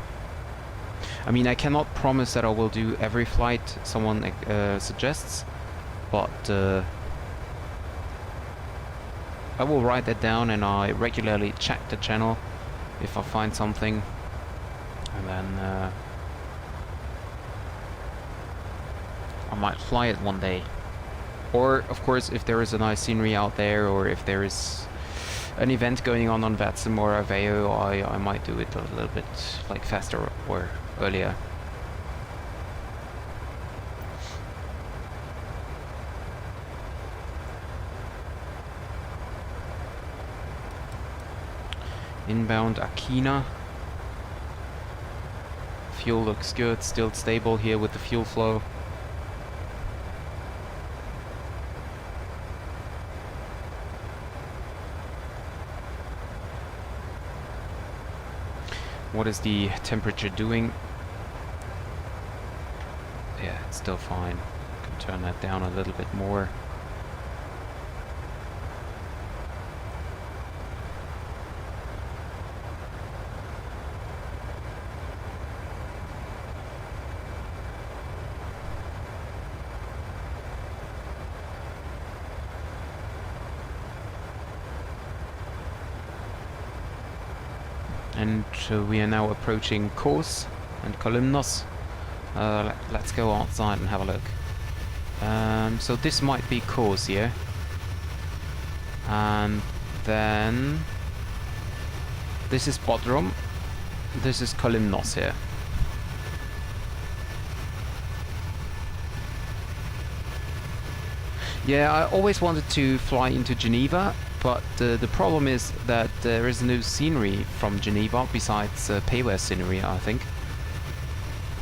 I mean, I cannot promise that I will do every flight someone suggests, but I will write that down and I regularly check the channel if I find something, and then I might fly it one day. Or, of course, if there is a nice scenery out there, or if there is an event going on Vatsum or Aveo, I might do it a little bit like faster or earlier. Inbound Akina. Fuel looks good, still stable here with the fuel flow. What is the temperature doing? Yeah, it's still fine. Can turn that down a little bit more. And we are now approaching Kos and Kolymnos. Let's go outside and have a look. So this might be Kos here. And then this is Bodrum. This is Kolymnos here. Yeah, I always wanted to fly into Geneva, but the problem is that there is no scenery from Geneva besides payware scenery, I think.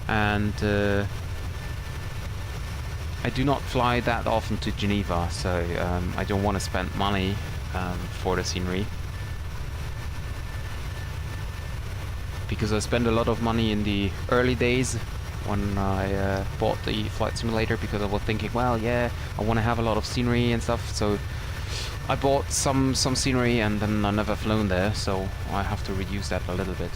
And I do not fly that often to Geneva, so I don't want to spend money for the scenery. Because I spent a lot of money in the early days when I bought the flight simulator, because I was thinking, well, yeah, I want to have a lot of scenery and stuff, so I bought some scenery and then I never flown there, so I have to reduce that a little bit.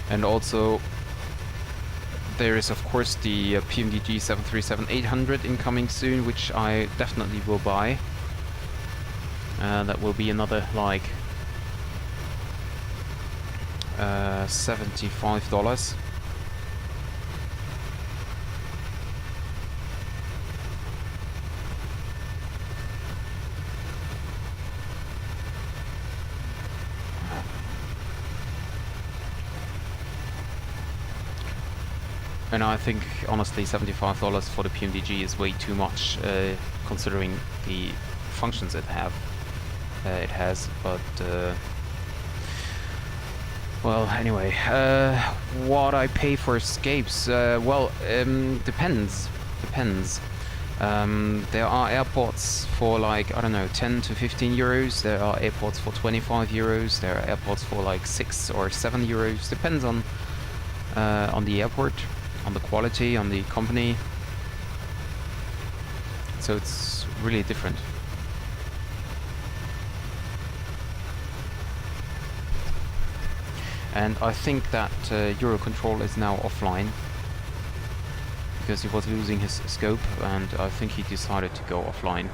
And also there is of course the PMDG 737-800 incoming soon, which I definitely will buy. That will be another like $75. And I think honestly $75 for the PMDG is way too much, considering the functions it has. But well, anyway, what I pay for escapes, well, depends. There are airports for like, I don't know, 10 to 15 euros. There are airports for 25 euros. There are airports for like 6 or 7 euros. Depends on the airport, on the quality, on the company. So it's really different. And I think that Eurocontrol is now offline because he was losing his scope, and I think he decided to go offline.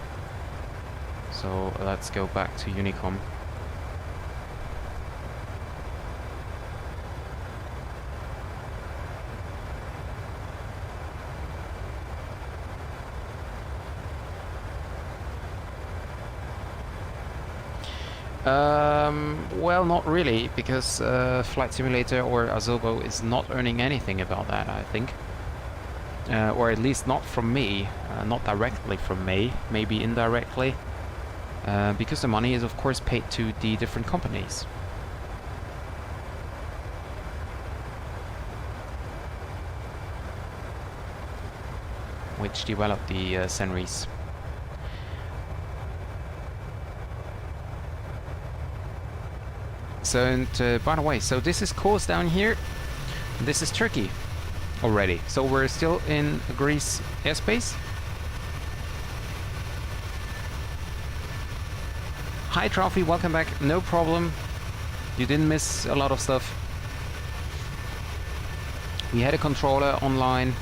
So let's go back to Unicom. Well, not really, because Flight Simulator or Azobo is not earning anything about that, I think. Or at least not from me, not directly from me, maybe indirectly. Because the money is of course paid to the different companies. Which developed the Senris. So, and by the way, so this is course down here. This is Turkey already. So we're still in Greece airspace. Hi Trophy, welcome back. No problem. You didn't miss a lot of stuff. We had a controller online.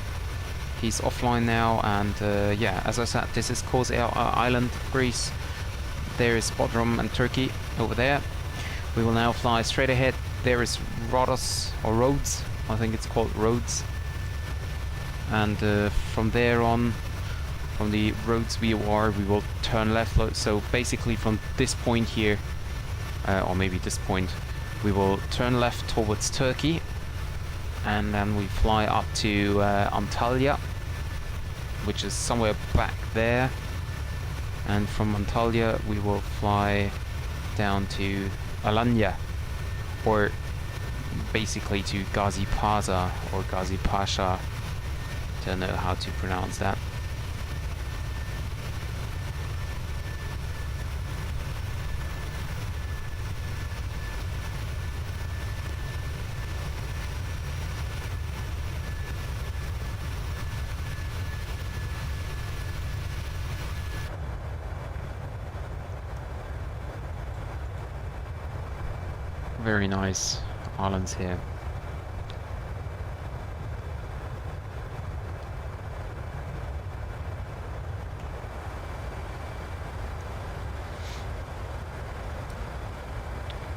He's offline now, and yeah, as I said, this is Kos Island, Greece. There is Bodrum and Turkey over there. We will now fly straight ahead. There is Rhodos, or Rhodes, I think it's called Rhodes. And from there on, from the Rhodes VOR, we will turn left. So basically from this point here, or maybe this point, we will turn left towards Turkey. And then we fly up to Antalya, which is somewhere back there. And from Antalya, we will fly down to Alanya, or basically to Gazi Paza or Gazi Pasha. Don't know how to pronounce that. Very nice islands here.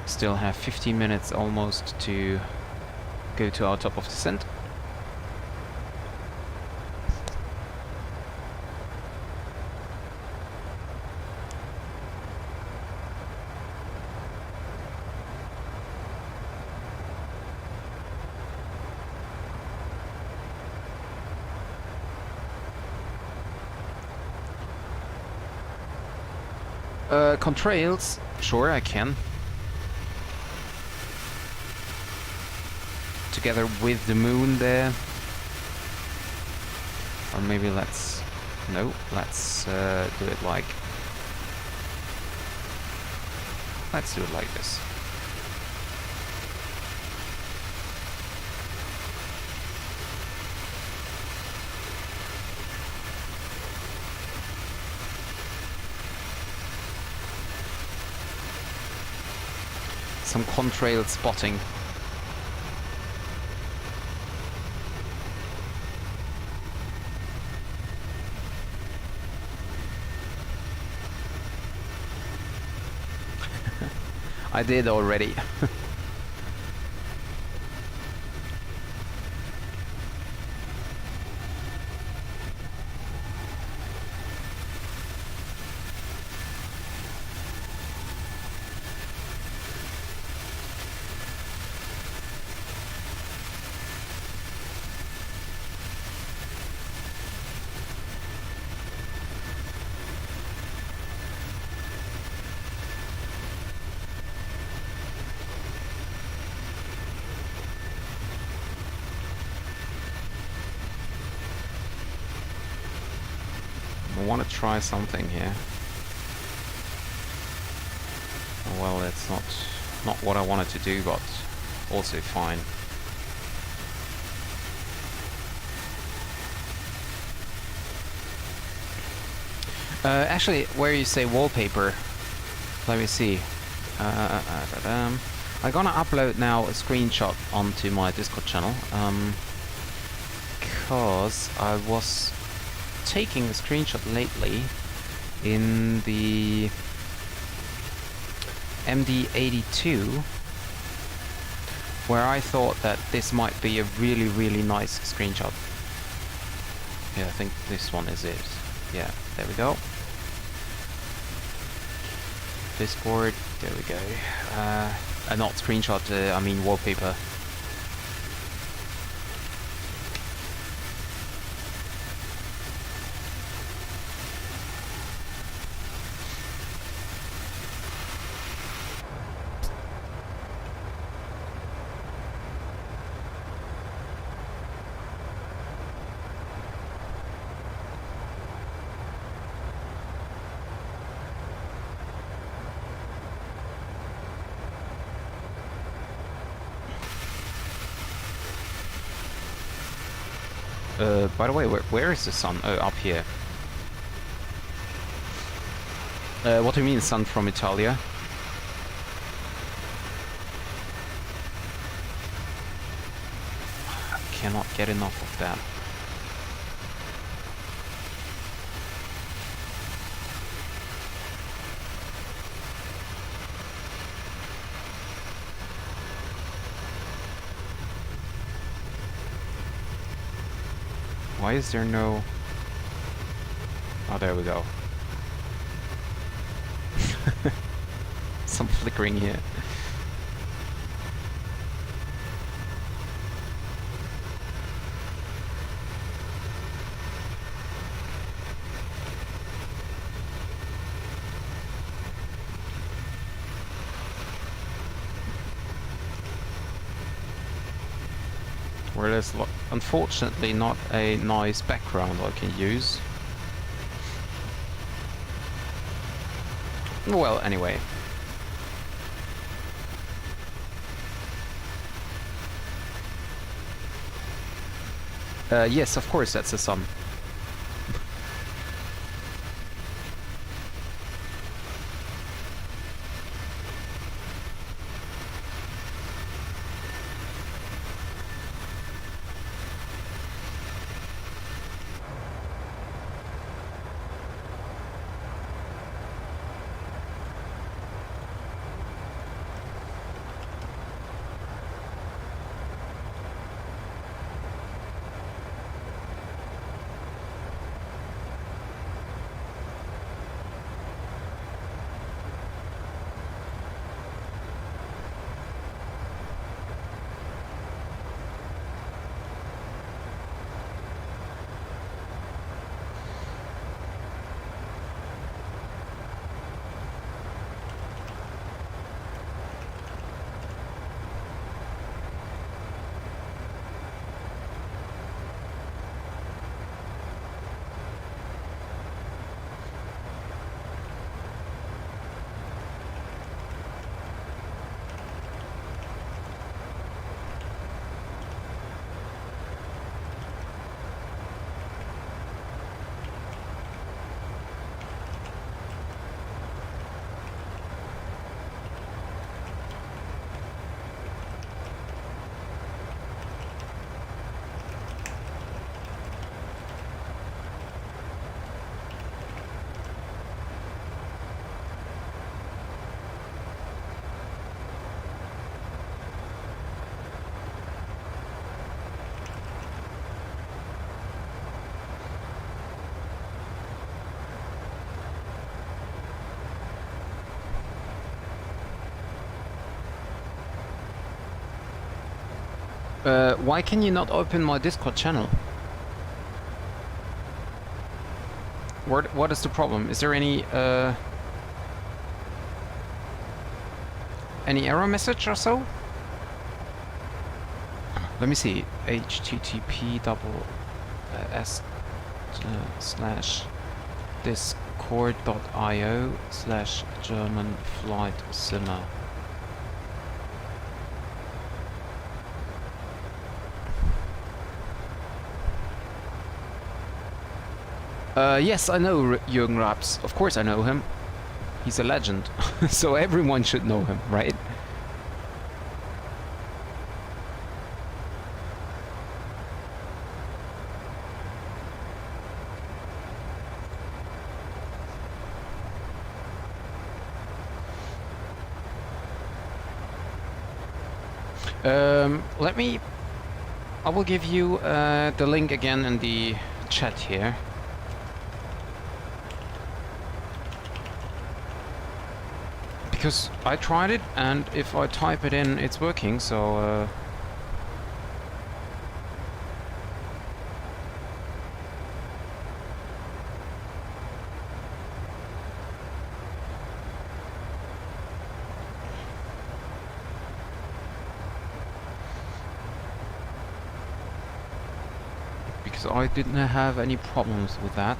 Still have 15 minutes almost to go to our top of descent. Contrails, sure I can. Together with the moon there. Or maybe let's do it like this. Some contrail spotting. I did already. I want to try something here. Well, it's not what I wanted to do, but also fine. Actually, where you say wallpaper, let me see. I'm gonna upload now a screenshot onto my Discord channel, because I was taking a screenshot lately in the MD82 where I thought that this might be a really nice screenshot. Yeah, I think this one is it. Yeah, there we go. Discord, there we go. Not screenshot, I mean wallpaper. By the way, where is the sun? Oh, up here. What do you mean, sun from Italia? I cannot get enough of that. Why is there no... Oh, there we go. Some flickering here. Where there's unfortunately not a nice background I can use. Well, anyway. Yes, of course that's the sun. Why can you not open my Discord channel? What is the problem? Is there any error message or so? Let me see. http://discord.io/German-flight-simmer. Yes, I know Jürgen Raps. Of course I know him. He's a legend. So everyone should know him, right? I will give you the link again in the chat here. Because I tried it, and if I type it in, it's working, so... because I didn't have any problems with that.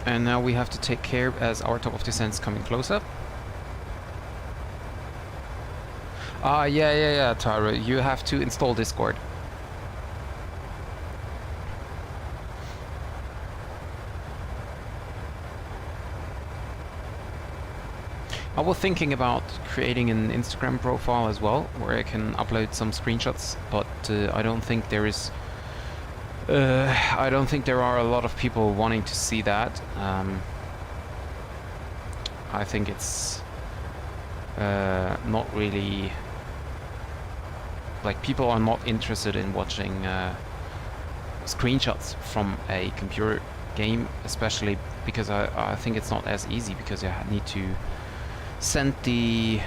And now we have to take care as our top of descent is coming closer. Ah, yeah, Tara, you have to install Discord. I was thinking about creating an Instagram profile as well, where I can upload some screenshots, but I don't think there is... I don't think there are a lot of people wanting to see that. I think it's not really... like, people are not interested in watching screenshots from a computer game, especially because I think it's not as easy, because I need to send the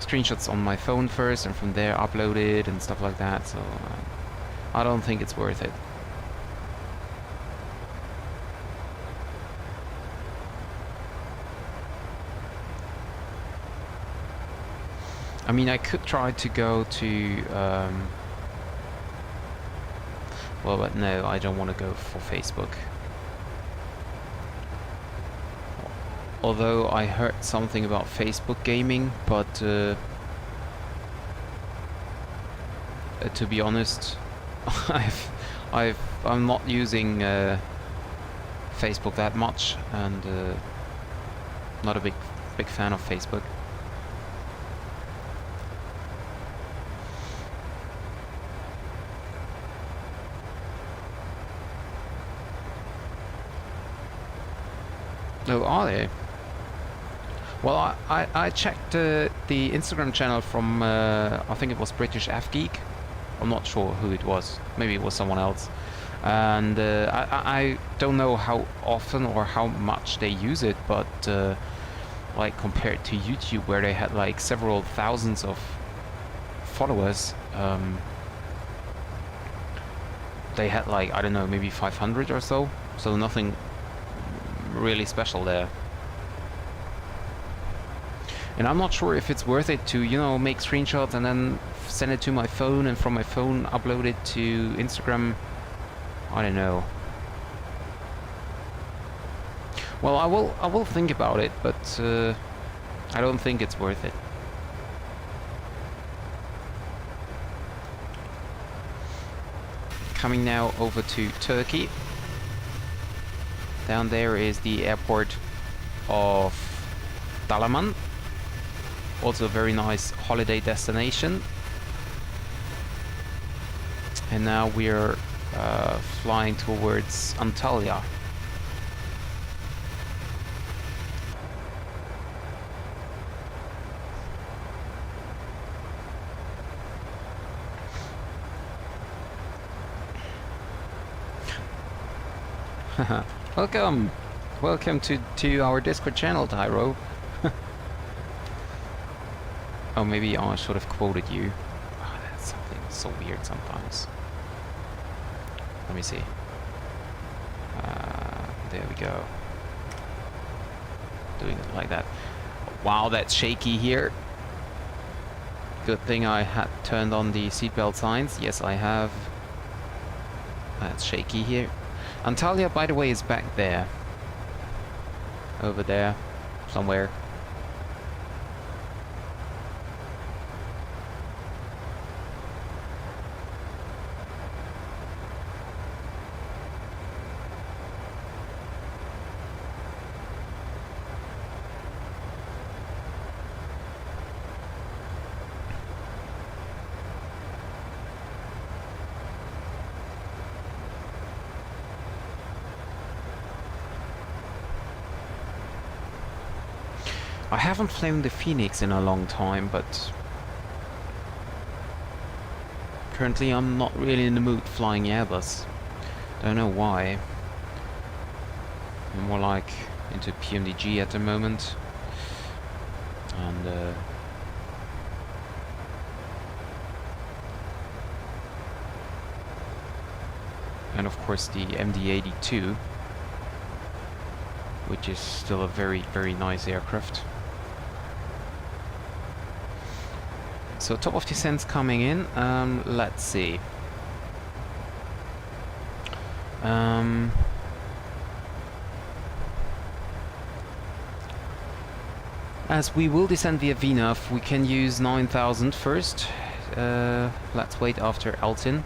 screenshots on my phone first and from there upload it and stuff like that, so I don't think it's worth it. I mean, I could try to go to well, but no, I don't want to go for Facebook. Although I heard something about Facebook gaming, but to be honest, I'm not using Facebook that much, and not a big fan of Facebook. Oh, are they? Well, I checked the Instagram channel from I think it was British F Geek. I'm not sure who it was. Maybe it was someone else. And I don't know how often or how much they use it, but like compared to YouTube, where they had like several thousands of followers, they had like, I don't know, maybe 500 or so. So nothing really special there. And I'm not sure if it's worth it to, you know, make screenshots and then send it to my phone, and from my phone upload it to Instagram. I don't know. Well, I will think about it, but I don't think it's worth it. Coming now over to Turkey. Down there is the airport of Dalaman. Also a very nice holiday destination. And now we're flying towards Antalya. Welcome! Welcome to our Discord channel, Tyro. Oh, maybe I should have quoted you. Oh, that's something so weird sometimes. Let me see. There we go. Doing it like that. Wow, that's shaky here. Good thing I had turned on the seatbelt signs. Yes, I have. That's shaky here. Antalya, by the way, is back there. Over there. Somewhere. I haven't flown the Phoenix in a long time, but currently I'm not really in the mood flying Airbus. Don't know why. I'm more like into PMDG at the moment. And of course the MD-82, which is still a very, very nice aircraft. So top of descent's coming in. Let's see. As we will descend via VNAV, we can use 9000 first. Let's wait after Elton.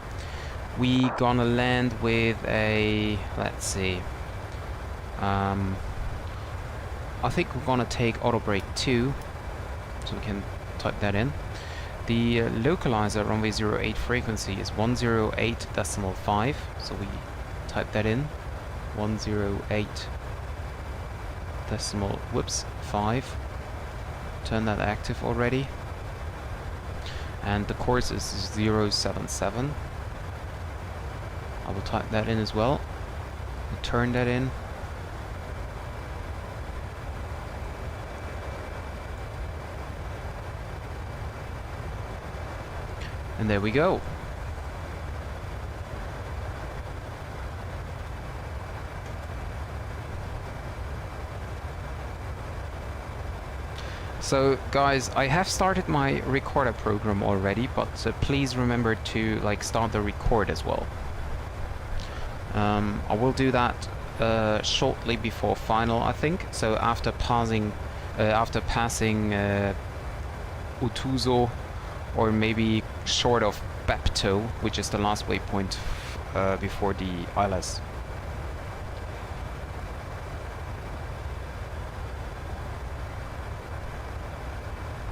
We gonna land with a, let's see. I think we're gonna take auto brake 2, so we can type that in. The localizer runway 08 frequency is 108.5, so we type that in. 108.5. Turn that active already. And the course is 077. I will type that in as well. Turn that in. And there we go. So guys, I have started my recorder program already, but please remember to start the record as well. I will do that shortly before final, I think. So after passing Utuzo, or maybe short of Bepto, which is the last waypoint before the ILS.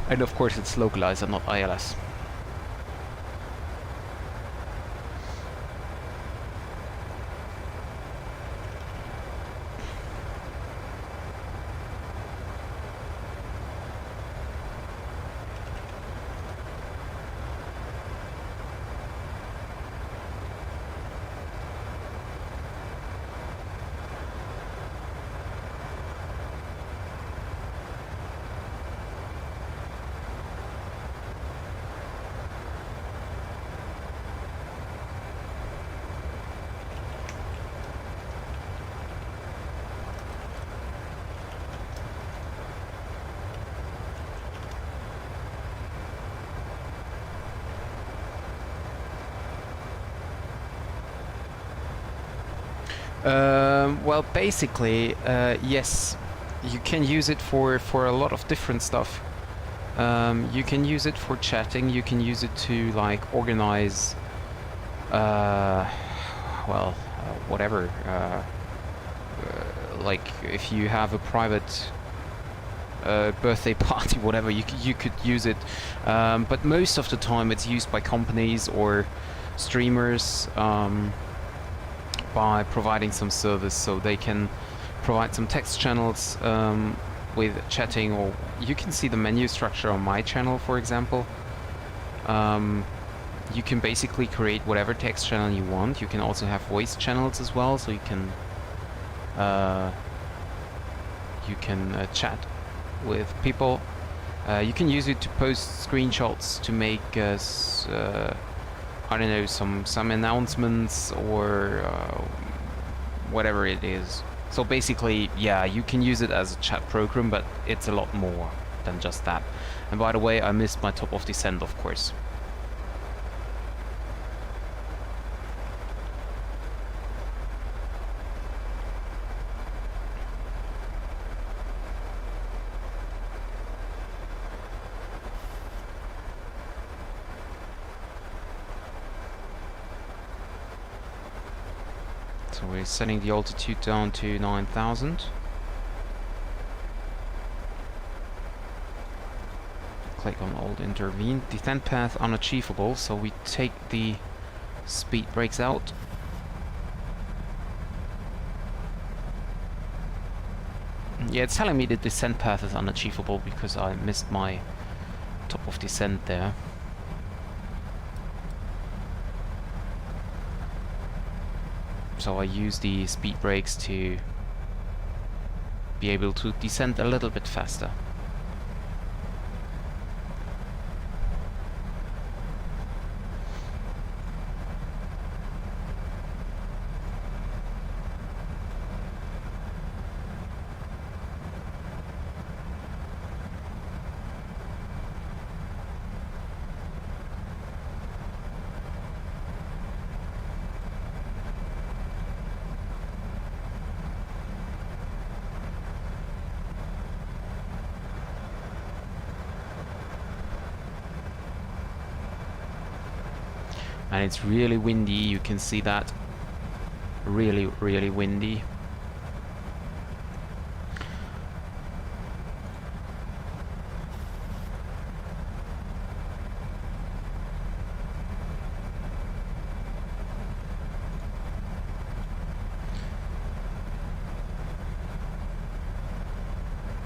And of course it's localized and not ILS. Well, basically, yes, you can use it for a lot of different stuff. You can use it for chatting. You can use it to organize, whatever. Like if you have a private birthday party, whatever, you could use it. But most of the time, it's used by companies or streamers. By providing some service, so they can provide some text channels with chatting, or you can see the menu structure on my channel, for example. You can basically create whatever text channel you want. You can also have voice channels as well, so you can You can chat with people. You can use it to post screenshots to make I don't know, some announcements or whatever it is. So basically, yeah, you can use it as a chat program, but it's a lot more than just that. And by the way, I missed my top of descent, of course. So we're setting the altitude down to 9,000. Click on Alt Intervene. Descent path unachievable, so we take the speed brakes out. Yeah, it's telling me the descent path is unachievable because I missed my top of descent there. So I use the speed brakes to be able to descend a little bit faster. And it's really windy, you can see that. Really, really windy.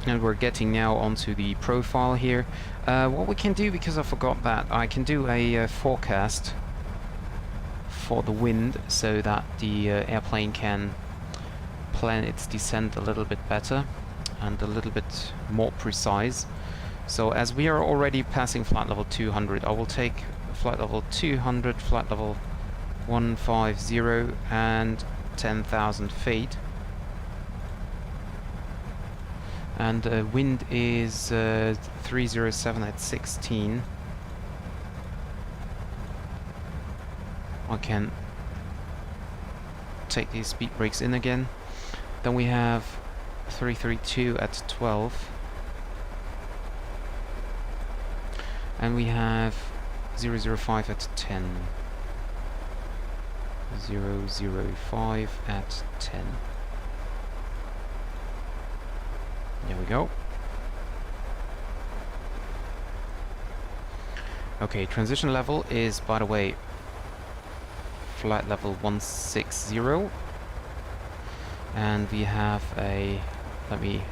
And we're getting now onto the profile here. What we can do, because I forgot that, I can do a forecast for the wind so that the airplane can plan its descent a little bit better and a little bit more precise. So as we are already passing flight level 200, I will take flight level 200, flight level 150 and 10,000 feet. And wind is 307 at 16. I can take these speed brakes in again. Then we have 332 at 12. And we have 005 at 10. 005 at 10. There we go. Okay, transition level is, by the way, flight level 160, and we have a, let me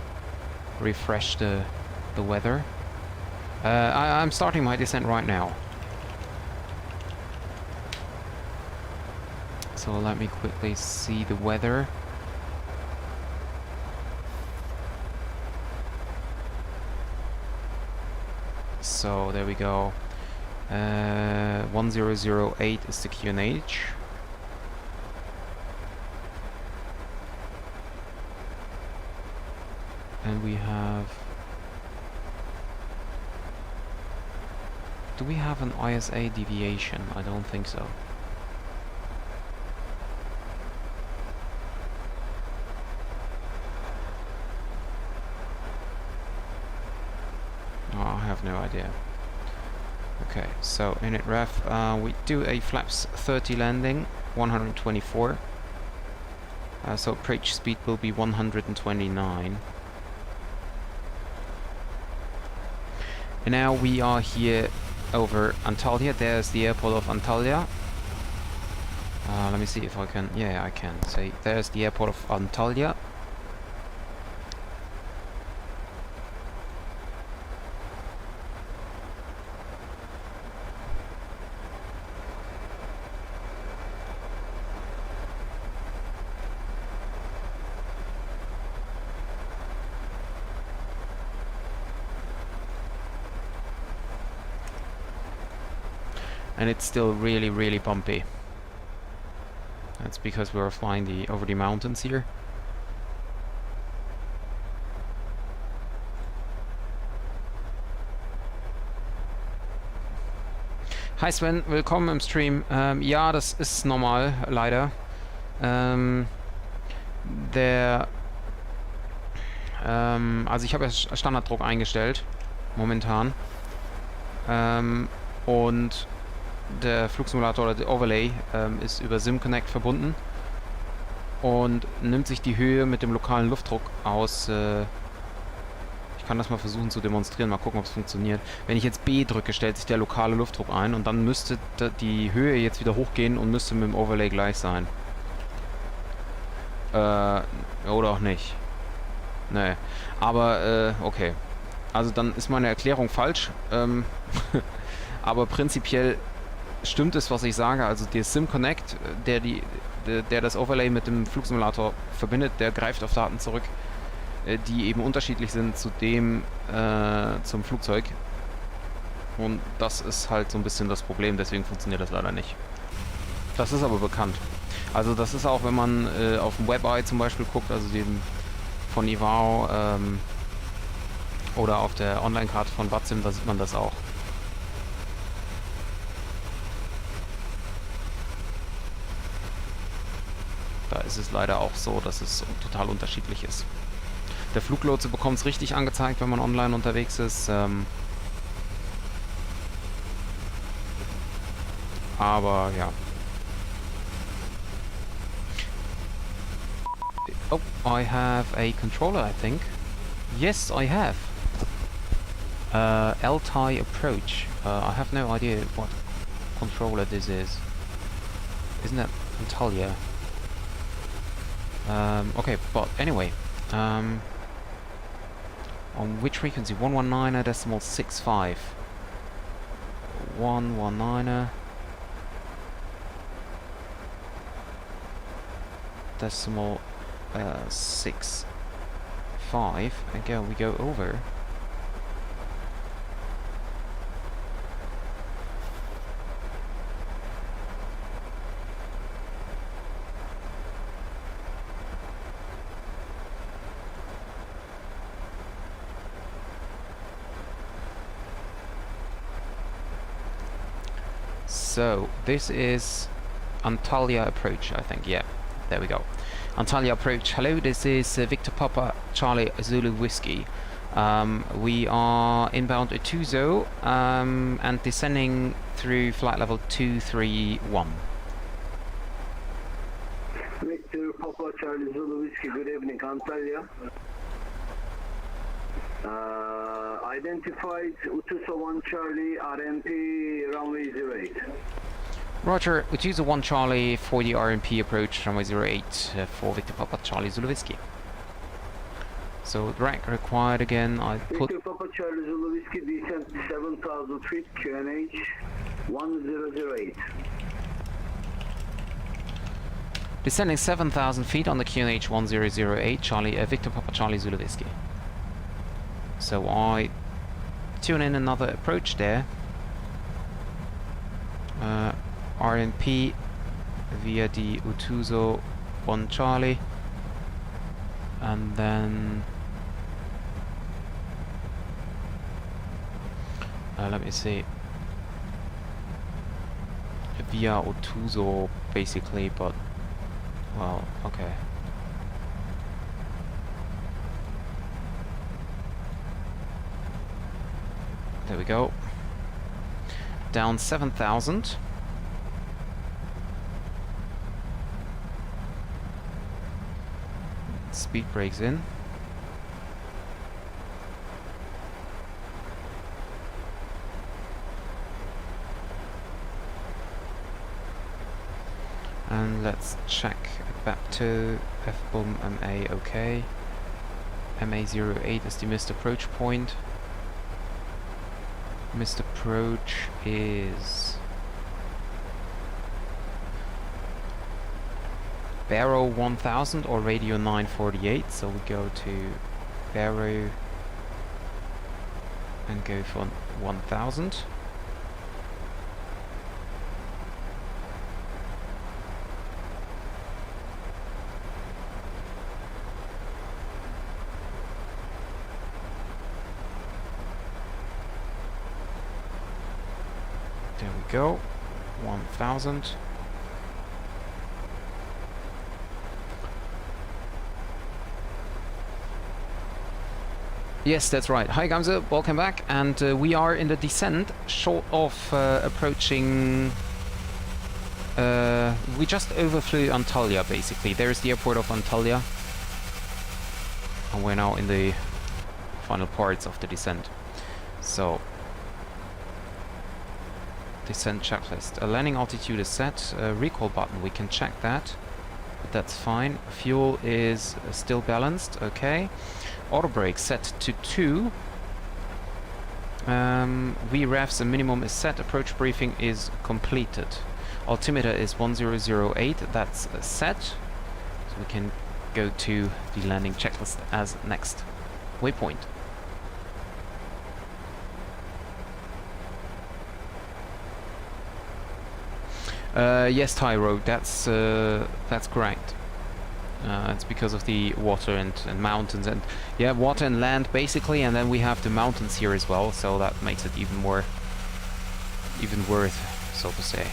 refresh the weather. I'm starting my descent right now, so let me quickly see the weather. So there we go. 1008 is the QNH. And we have... Do we have an ISA deviation? I don't think so. Oh, I have no idea. Okay, so init ref, we do a flaps 30 landing, 124. So approach speed will be 129. And now we are here over Antalya. There's the airport of Antalya. Let me see if I can... Yeah, I can. See, there's the airport of Antalya. and it's still really, really bumpy. That's because we're flying over the mountains here. Hi Sven, willkommen im Stream. Ja, das ist normal, leider. Also ich habe ja Standarddruck eingestellt, momentan. Und der Flugsimulator oder der Overlay ist über SimConnect verbunden und nimmt sich die Höhe mit dem lokalen Luftdruck aus. Ich kann das mal versuchen zu demonstrieren, mal gucken, ob es funktioniert. Wenn ich jetzt B drücke, stellt sich der lokale Luftdruck ein und dann müsste die Höhe jetzt wieder hochgehen und müsste mit dem Overlay gleich sein. Oder auch nicht. Nee. Aber, okay. Also dann ist meine Erklärung falsch. Aber prinzipiell stimmt es, was ich sage. Also der SimConnect, der das Overlay mit dem Flugsimulator verbindet, der greift auf Daten zurück, die eben unterschiedlich sind zu dem zum Flugzeug. Und das ist halt so ein bisschen das Problem, deswegen funktioniert das leider nicht. Das ist aber bekannt. Also das ist auch, wenn man auf dem WebEye zum Beispiel guckt, also dem von Ivao oder auf der Online-Karte von Watsim, da sieht man das auch. Da ist es leider auch so, dass es total unterschiedlich ist. Der Fluglotse bekommt es richtig angezeigt, wenn man online unterwegs ist. Aber ja. Oh, I have a controller, I think. Yes, I have. LTI approach. I have no idea what controller this is. Isn't that Antalya? Okay, but anyway. On which frequency? 119.65. 119. Decimal 6.5. Again, we go over. So this is Antalya approach, I think. Yeah, there we go. Antalya approach. Hello, this is Victor Papa Charlie Zulu Whiskey. We are inbound Utuzo and descending through flight level 231. Victor Papa Charlie Zulu Whiskey, good evening, Antalya. Identified Utuzo 1 Charlie, RMP runway 08. Roger, Utuzo 1 Charlie for the RMP approach runway 08 for Victor Papa Charlie Zulu Whiskey. So drag required again. I put Victor Papa Charlie Zulu Whiskey, descent 7,000 feet, QNH 1008. descending 7,000 feet on the QNH 1008 Charlie Victor Papa Charlie Zulu Whiskey. So I tune in another approach there. RMP via the Utuzo 1 Charlie, and then let me see, via Utuzo basically, but well, okay. There we go. Down 7,000. Speed brakes in. And let's check back to F-bomb MA, okay. MA08 is the missed approach point. Missed approach is Barrow 1000 or radio 948, so we go to Barrow and go for 1000. There we go. 1000. Yes, that's right. Hi Gamze, welcome back. And we are in the descent, short of approaching... we just overflew Antalya, basically. There's the airport of Antalya. And we're now in the final parts of the descent. So, descent checklist. A landing altitude is set. Recall button, we can check that. But that's fine. Fuel is still balanced, okay. Auto brake set to 2. VREFs, a minimum is set. Approach briefing is completed. Altimeter is 1008. That's set. So we can go to the landing checklist as next waypoint. Yes, Tyro, that's correct. It's because of the water and mountains, and yeah, water and land basically, and then we have the mountains here as well, so that makes it even worth, so to say.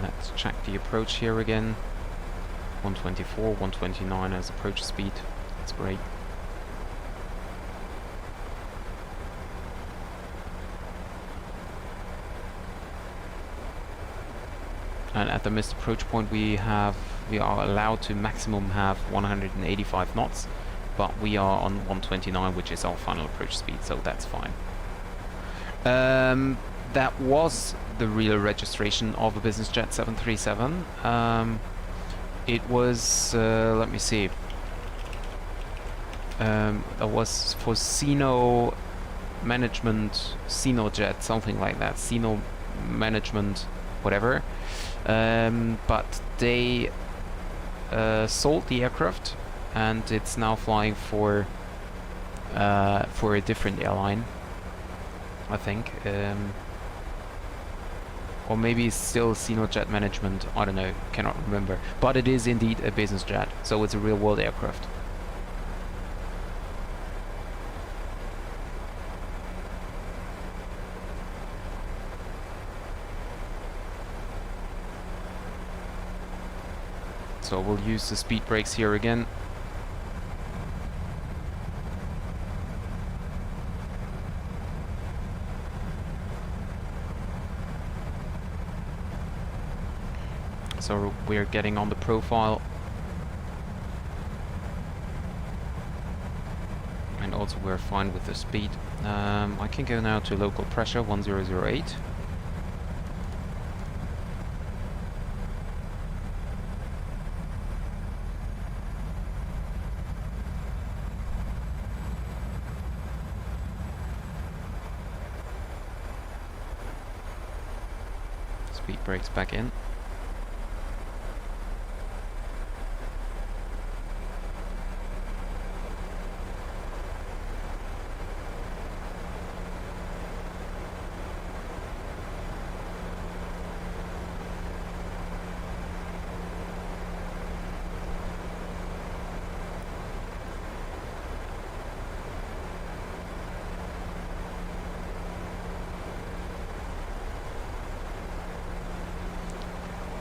Let's check the approach here again. 124, 129 as approach speed. That's great. And at the missed approach point we are allowed to maximum have 185 knots, but we are on 129, which is our final approach speed, so that's fine. That was the real registration of a business jet 737. It was, let me see, that was for Sino Management, Sino Jet, something like that, Sino Management, whatever. But they sold the aircraft, and it's now flying for a different airline, I think. Or maybe it's still Sino Jet Management, I don't know, cannot remember. But it is indeed a business jet, so it's a real world aircraft. So we'll use the speed brakes here again. So we're getting on the profile, and also we're fine with the speed. I can go now to local pressure 1008. Speed brakes back in.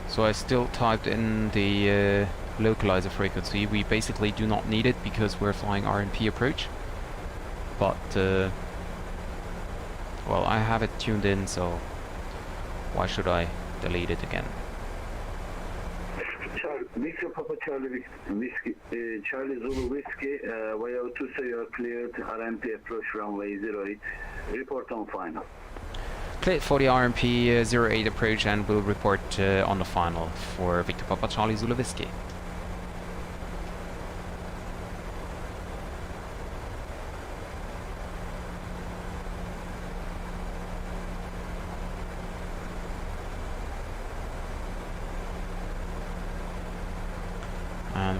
So I still typed in the localizer frequency. We basically do not need it because we're flying RMP approach. But, well, I have it tuned in, so why should I delete it again? Victor Papa Charlie Whiskey, Charlie Zulu Whiskey, via 2 say you are cleared, RMP approach runway 08, report on final. Cleared for the RMP 08 approach, and we'll report on the final for Victor Papa Charlie Zulu Whiskey.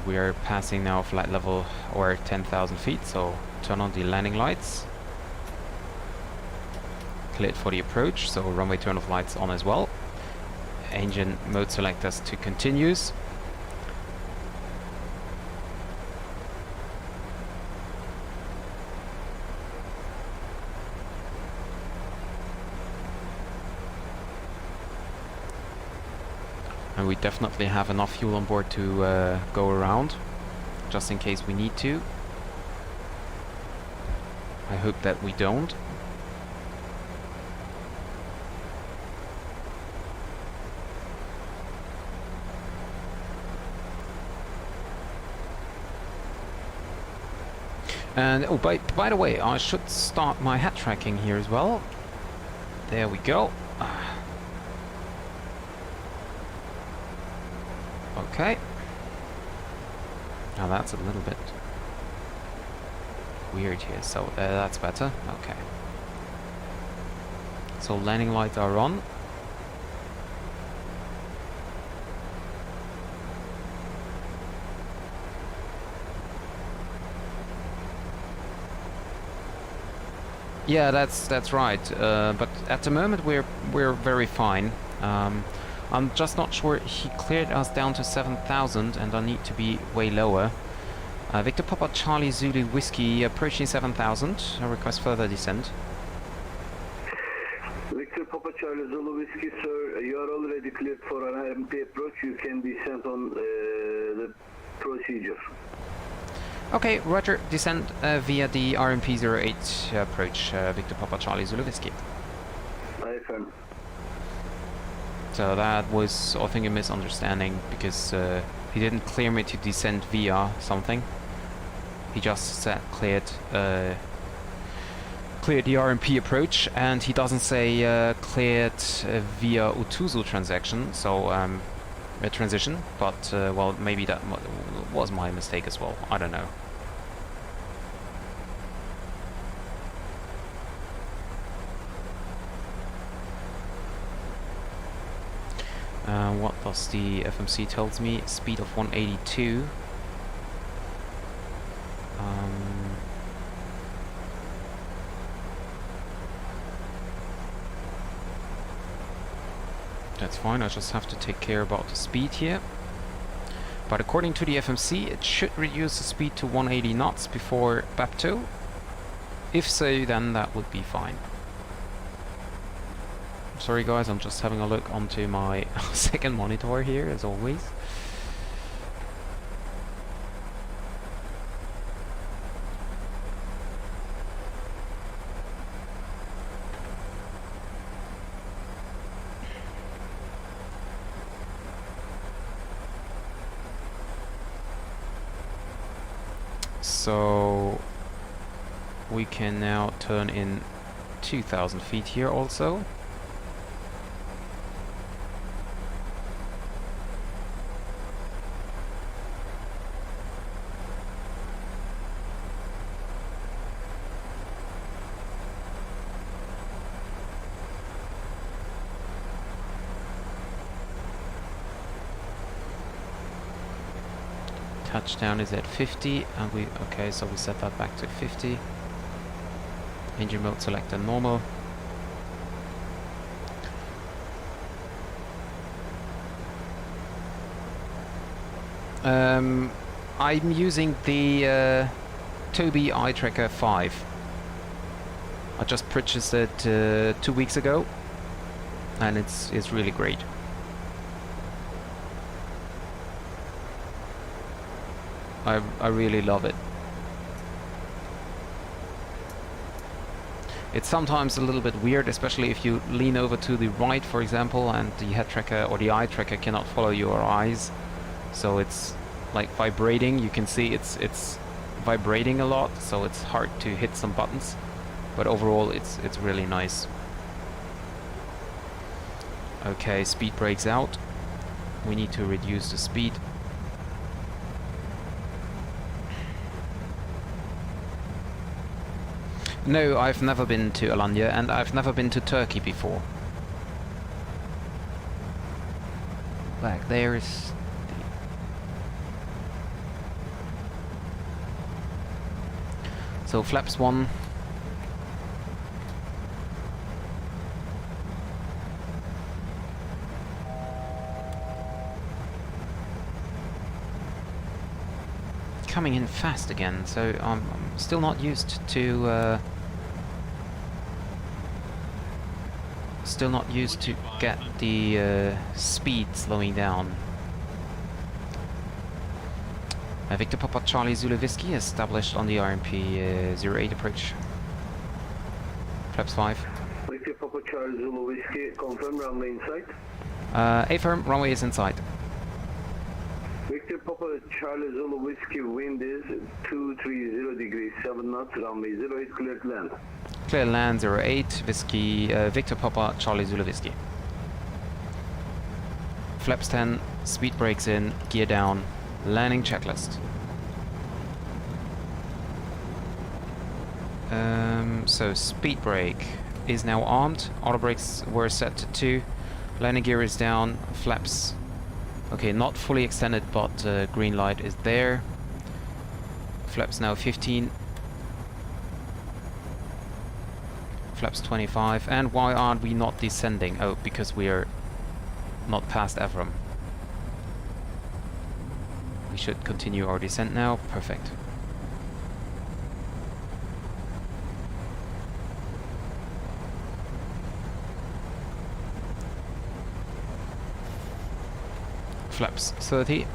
we are passing now flight level or 10,000 feet, so turn on the landing lights. Cleared for the approach, so runway turn off lights on as well. Engine mode selectors to continues. And we definitely have enough fuel on board to go around, just in case we need to. I hope that we don't. And oh, by the way, I should start my head tracking here as well. There we go. Okay. Now that's a little bit weird here, so that's better. Okay. So landing lights are on. Yeah, that's right. But at the moment we're very fine. I'm just not sure. He cleared us down to 7,000, and I need to be way lower. Victor Papa Charlie Zulu Whiskey approaching 7,000. I request further descent. Victor Papa Charlie Zulu Whiskey, sir, you are already cleared for an AMD approach. You can descend on the procedure. Okay, roger. Descent via the RMP-08 approach, Victor Papa Charlie Zulu Whiskey. IFM. So that was, I think, a misunderstanding, because he didn't clear me to descend via something. He just said cleared the RMP approach, and he doesn't say cleared via Utuzu transaction, so a transition. But well, maybe that was my mistake as well. I don't know. What does the FMC tells me? Speed of 182. That's fine, I just have to take care about the speed here. But according to the FMC, it should reduce the speed to 180 knots before BAPTO. If so, then that would be fine. Sorry guys, I'm just having a look onto my second monitor here, as always. So we can now turn in 2,000 feet here also. Touchdown is at 50, and okay, so we set that back to 50. Engine mode selector normal. I'm using the Tobii Eye Tracker 5. I just purchased it 2 weeks ago, and it's really great. I really love it. It's sometimes a little bit weird, especially if you lean over to the right, for example, and the head tracker or the eye tracker cannot follow your eyes. So it's like vibrating. You can see it's vibrating a lot, so it's hard to hit some buttons. But overall, it's really nice. Okay, speed brakes out. We need to reduce the speed. No, I've never been to Alanya, and I've never been to Turkey before. Back there is So flaps 1. Coming in fast again, so I'm still not used to get the speed slowing down. Victor Papa Charlie Zulu Whiskey established on the RMP 08 approach. Flaps 5. Victor Papa Charlie Zulu Whiskey, confirm runway in sight. A firm, runway is in sight. Victor Papa Charlie Zulu Whiskey, wind is 230 degrees 7 knots, runway 08, clear to land. Clear land 08, Whiskey, Victor Papa Charlie Zulu Whiskey. Flaps 10, speed brakes in, gear down, landing checklist. So speed brake is now armed, auto brakes were set to 2, landing gear is down, flaps, okay, not fully extended, but green light is there. Flaps now 15. Flaps 25. And why aren't we not descending? Oh, because we are not past Evram. We should continue our descent now. Perfect. Flaps 30.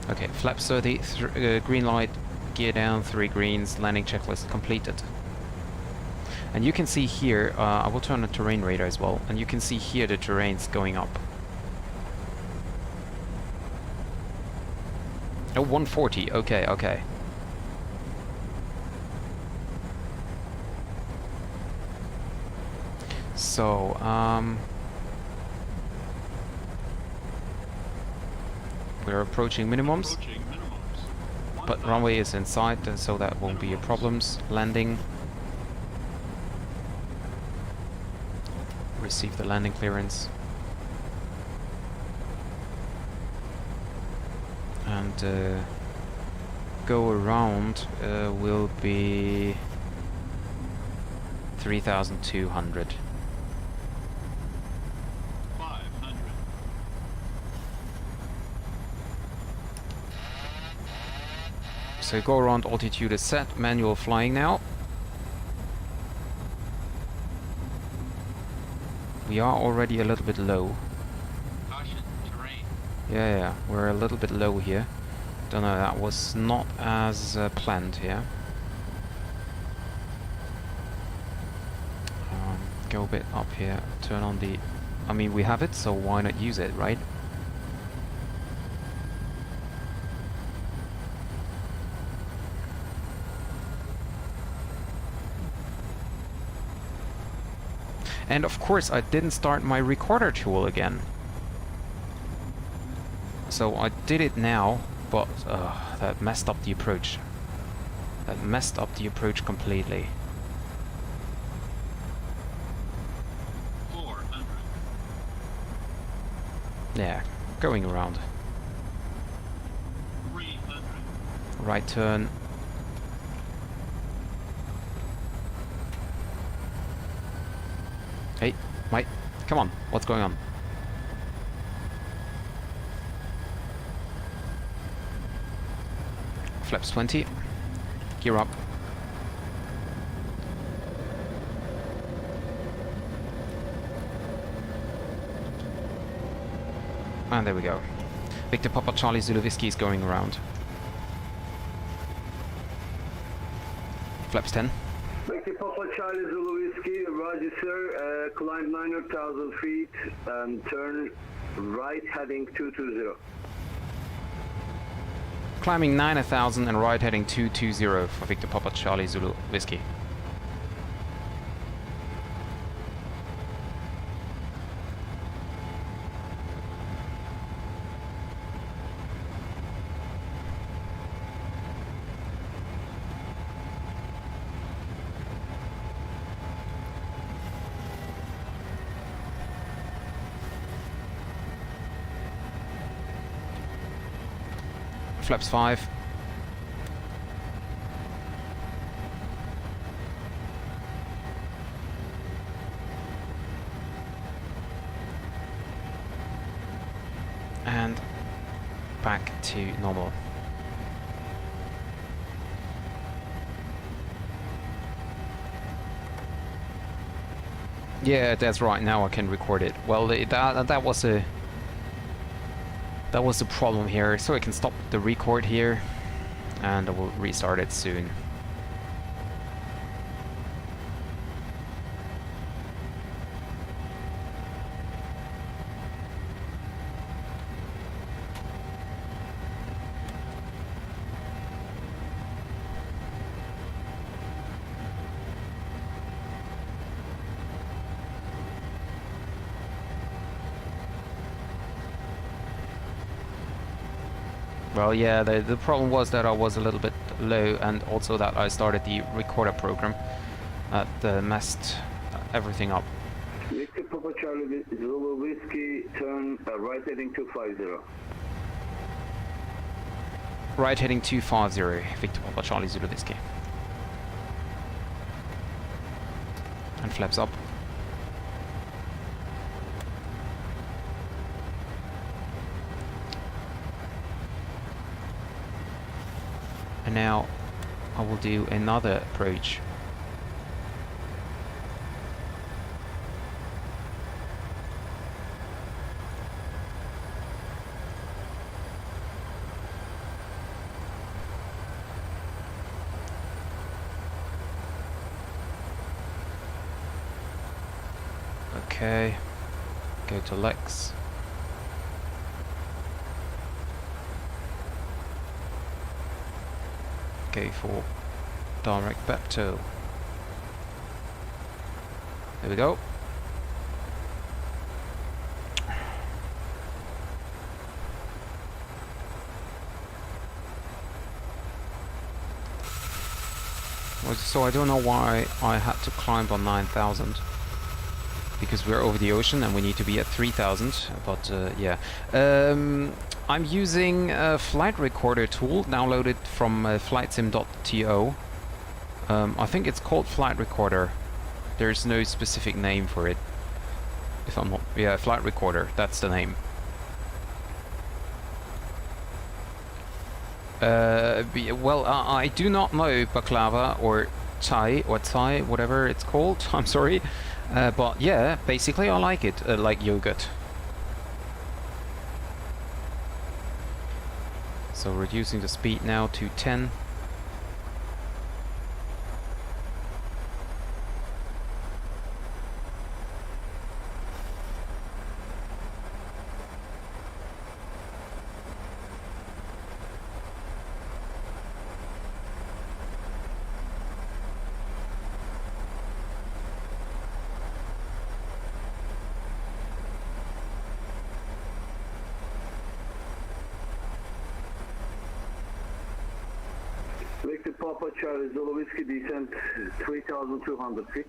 Okay, flaps 30, green light, gear down, 3 greens, landing checklist completed. And you can see here, I will turn the terrain radar as well, and you can see here the terrain's going up. Oh, 140, okay, okay. So, we're approaching minimums, but runway is in sight, and so that won't be a problems. Landing. Receive the landing clearance. And go around will be 3,200. So go around, altitude is set, manual flying now. We are already a little bit low. Caution, terrain. Yeah, we're a little bit low here. Don't know, that was not as planned here. Go a bit up here, turn on the... I mean, we have it, so why not use it, right? And of course I didn't start my recorder tool again. So I did it now, but that messed up the approach. That messed up the approach completely. 400. Yeah, going around. 300. Right turn. Hey, Mike, come on, what's going on? Flaps 20, gear up. And there we go. Victor Papa Charlie Zulu Whiskey is going around. Flaps 10. Victor Papa Charlie Zulu Whiskey, roger sir, climb 9,000 feet and turn right heading 220. Climbing 9,000 and right heading 220 for Victor Papa Charlie Zulu Whiskey. Flaps 5. And back to normal. Yeah, that's right. Now I can record it. Well, that was the problem here. So I can stop the record here, and I will restart it soon. Well, yeah, the problem was that I was a little bit low, and also that I started the recorder program that messed everything up. Victor Papa Charlie Zulu Whiskey, turn right heading 250. Right heading 250, Victor Papa Charlie Zulu Whiskey. And flaps up. And now I will do another approach. Okay, go to Lex. Go for direct Bepto. There we go. So I don't know why I had to climb on 9,000. Because we're over the ocean and we need to be at 3,000, but yeah. I'm using a flight recorder tool downloaded from flightsim.to. I think it's called flight recorder. There's no specific name for it. If I'm not... yeah, flight recorder, that's the name. Well, I do not know baklava or Thai, whatever it's called, I'm sorry. But yeah, basically I like it, like yogurt. So reducing the speed now to 10. Victor Papa Charlie Zulu Whiskey, descent 3,200 feet.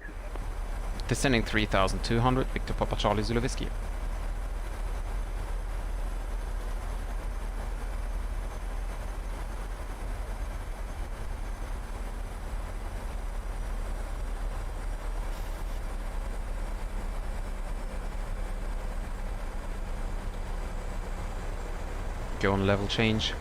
Descending 3,200, Victor Papa Charlie Zulu Whiskey. Go on level change.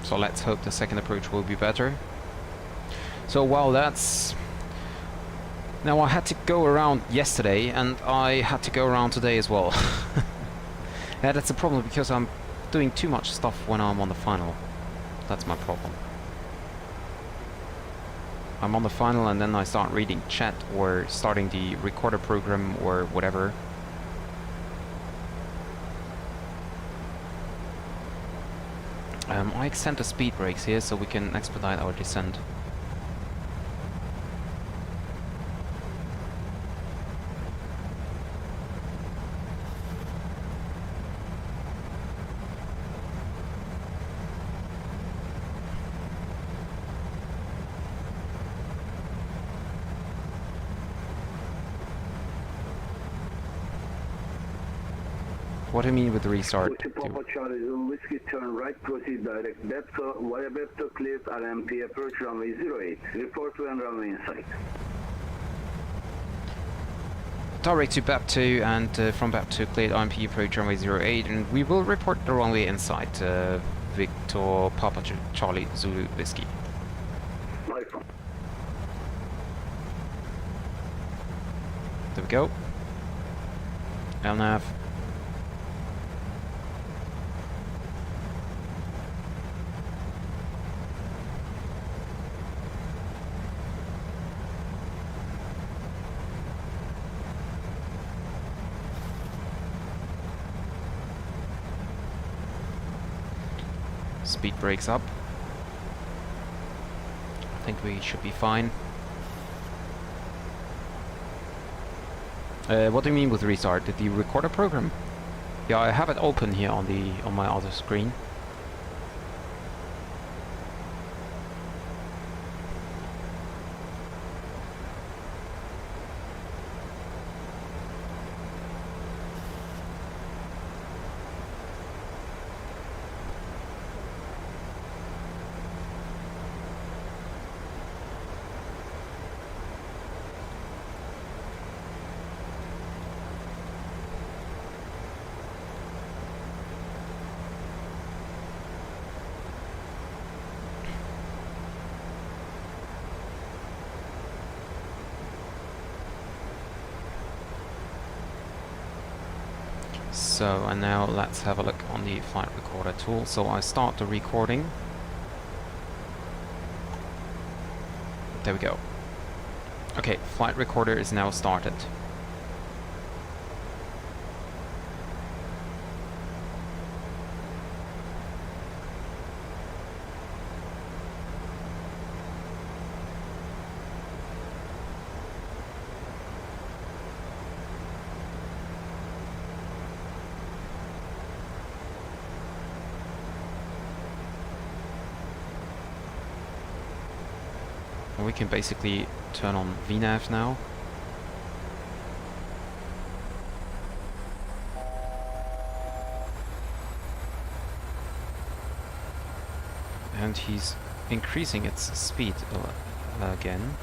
So let's hope the second approach will be better. So well, that's... Now I had to go around yesterday and I had to go around today as well. Yeah, that's a problem because I'm doing too much stuff when I'm on the final. That's my problem. I'm on the final and then I start reading chat or starting the recorder program or whatever. I extend the speed brakes here so we can expedite our descent. What do you mean with restart? Push Papa Charlie Zulu Whiskey, turn right, proceed direct. Bepto, via Bepto, cleared RMP, approach runway 08. Report when runway in sight. Direct to BAP2 and from BAP2 cleared IMP approach runway 08, and we will report the runway in sight. Victor Papa Charlie Zulu Whiskey. Life on. There we go. LNAV. Speed brakes up. I think we should be fine. What do you mean with restart? Did you record a program? Yeah, I have it open here on my other screen. So, and now let's have a look on the flight recorder tool. So I start the recording. There we go. Okay, flight recorder is now started. We can basically turn on VNAV now. And he's increasing its speed again.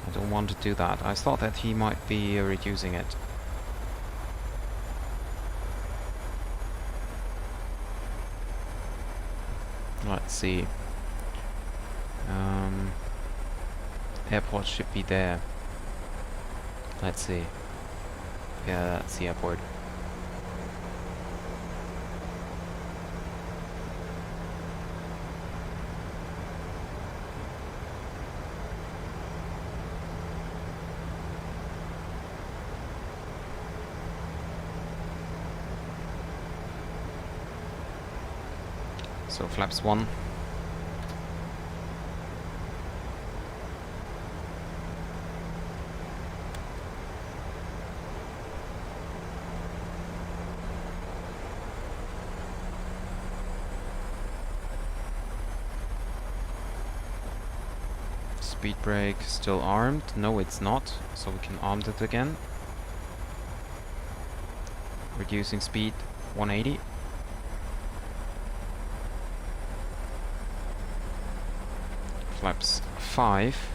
I don't want to do that. I thought that he might be reducing it. Let's see. Airport should be there. Let's see. Yeah, that's the airport. So flaps 1. Speed brake still armed. No, it's not. So we can arm it again. Reducing speed 180. Flaps 5.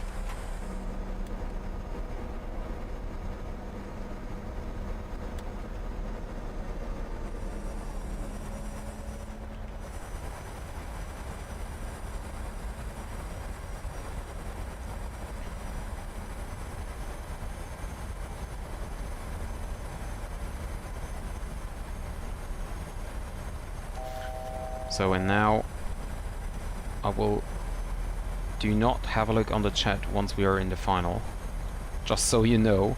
So, and now I will do not have a look on the chat once we are in the final, just so you know.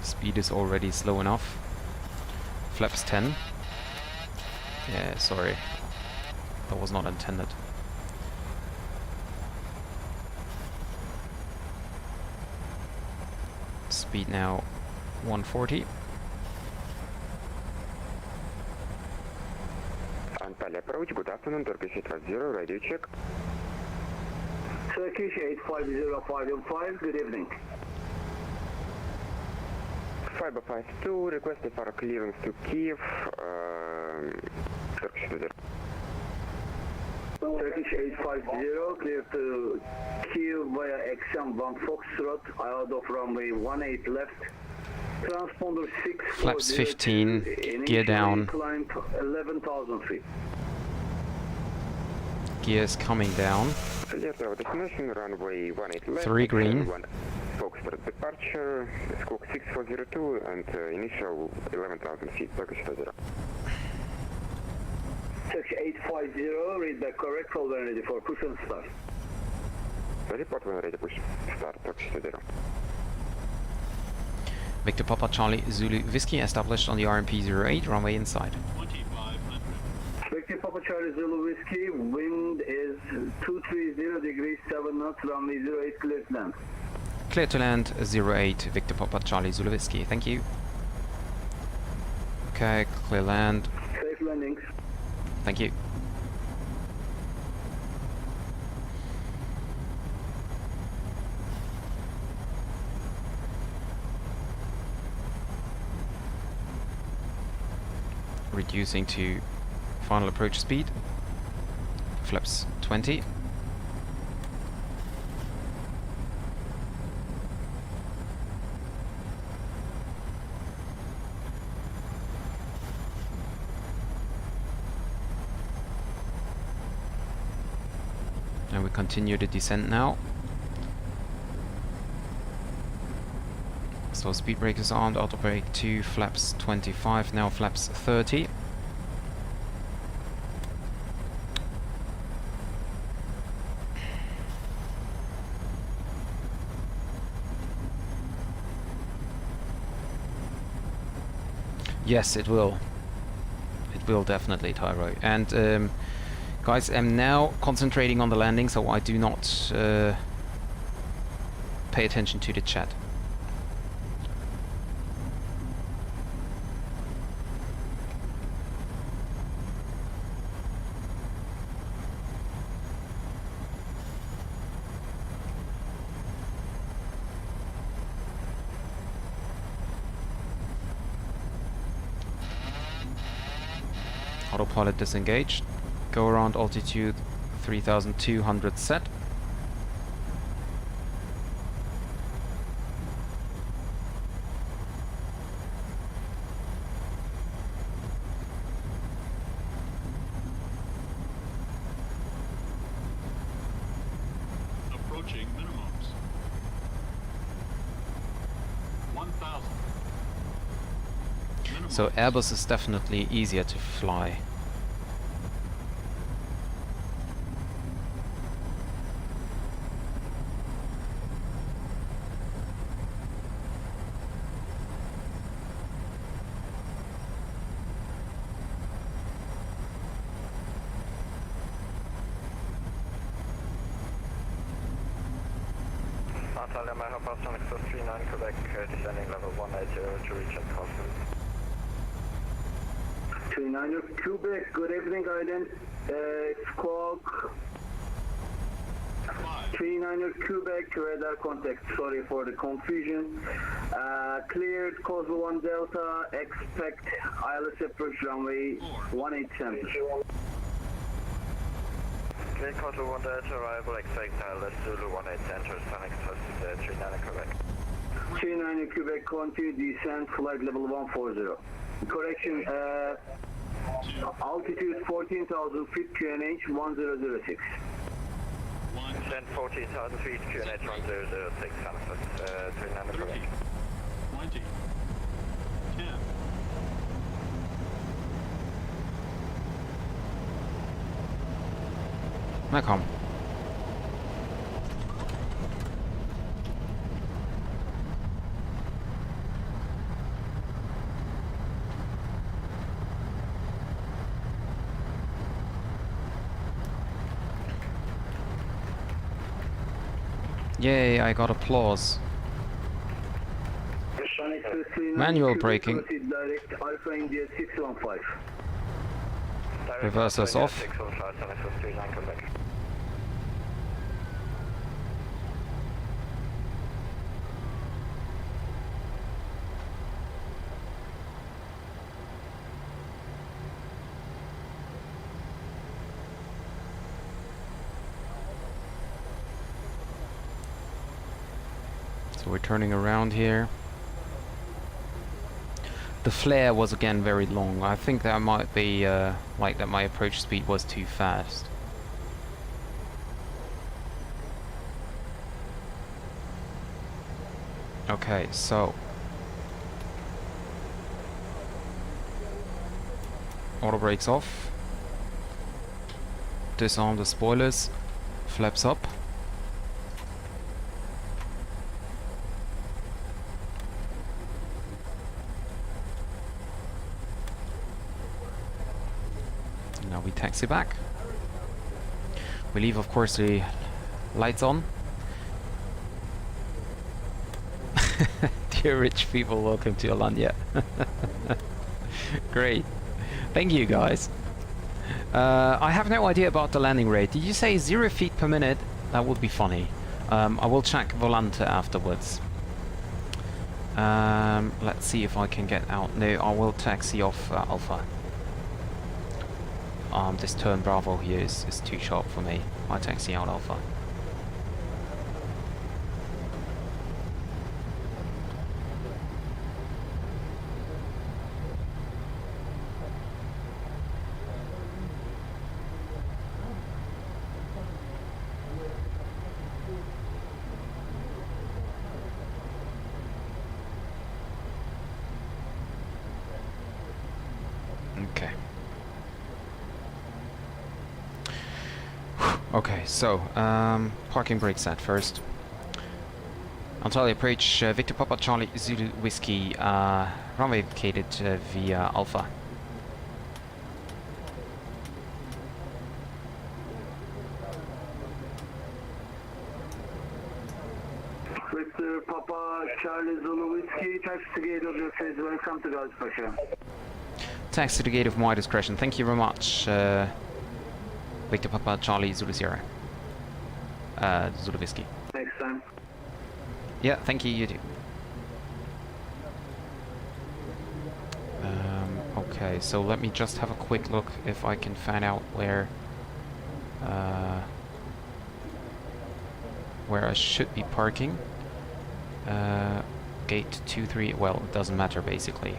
Speed is already slow enough. Flaps 10. Yeah, sorry. That was not intended. Speed now 140. Antalya approach, good afternoon, Turkish 850, radio check. Turkish 850 good evening. 552, requested for clearance to Kiev, Turkish 850. Turkish 850 clear to Kiev via XM1 Foxtrot out of runway 18 left. Transponder 6 Flaps 15, gear down. Climb 11,000 feet. Gears coming down. Clear to our destination, runway 18 left. 3 green. Foxtrot departure, squawk 6402 and initial 11,000 feet, Turkish 850. Turkish 850, read back correct, call when ready for push and start. Report when ready, push, start, Turkish 850. Victor Papa Charlie Zulu Whiskey established on the RMP 08, runway inside. 2500. Victor Papa Charlie Zulu Whiskey, wind is 230 degrees 7 knots, runway 08 clear to land. Clear to land 08, Victor Papa Charlie Zulu Whiskey. Thank you. Okay, clear land. Safe landings. Thank you. Reducing to final approach speed. Flaps 20. And we continue the descent now. So speed brakes on, auto brake 2, flaps 25, now flaps 30. Yes, it will. It will definitely, Tyro. And guys, I'm now concentrating on the landing, so I do not pay attention to the chat. Autopilot disengaged. Go around altitude 3200 set. Approaching minimums. 1000. Minimums. So Airbus is definitely easier to fly. Antalya, merhaba, Sonic 39 Quebec, descending level 180 to reach and cross. 29 Quebec, good evening, Island. Squawk 39 Quebec, radar contact, sorry for the confusion. Cleared, Kosovo 1 Delta, expect ILS approach runway 18 center. Clear Kosovo 1 Delta, arrival, expect ILS Zulu 18 center, Sonic 39 Quebec. 39 Quebec, continue descent, flight level 140. Correction, altitude 14,000 feet, QNH 1006. Descent 14,000 feet, QNH 1006, Sunset 39 30. Quebec. 20. 10. Na komm. Yay, I got applause. Manual braking. Direct Alpha India 615. Reversers off. So we're turning around here. The flare was again very long. I think that might be like that my approach speed was too fast. Okay, so auto brakes off. Disarm the spoilers. Flaps up. Now we taxi back. We leave, of course, the lights on. Dear rich people, welcome to Alanya. Great. Thank you, guys. I have no idea about the landing rate. Did you say 0 feet per minute? That would be funny. I will check Volante afterwards. Let's see if I can get out. No, I will taxi off Alpha. This turn Bravo here is too sharp for me. I taxi out Alpha. Okay. Okay, so parking brake set first. Until I approach Victor Papa Charlie Zulu Whiskey, runway indicated via Alpha. Victor Papa Charlie Zulu Whiskey, taxi to gate of your phase, welcome to God's Pressure. Taxi to the gate of my discretion. Thank you very much, Victor Papa Charlie Zulu Sierra. Zulu Whiskey. Next time. Yeah, thank you, you too. Okay, so let me just have a quick look if I can find out where I should be parking. Gate 2-3, well, it doesn't matter basically.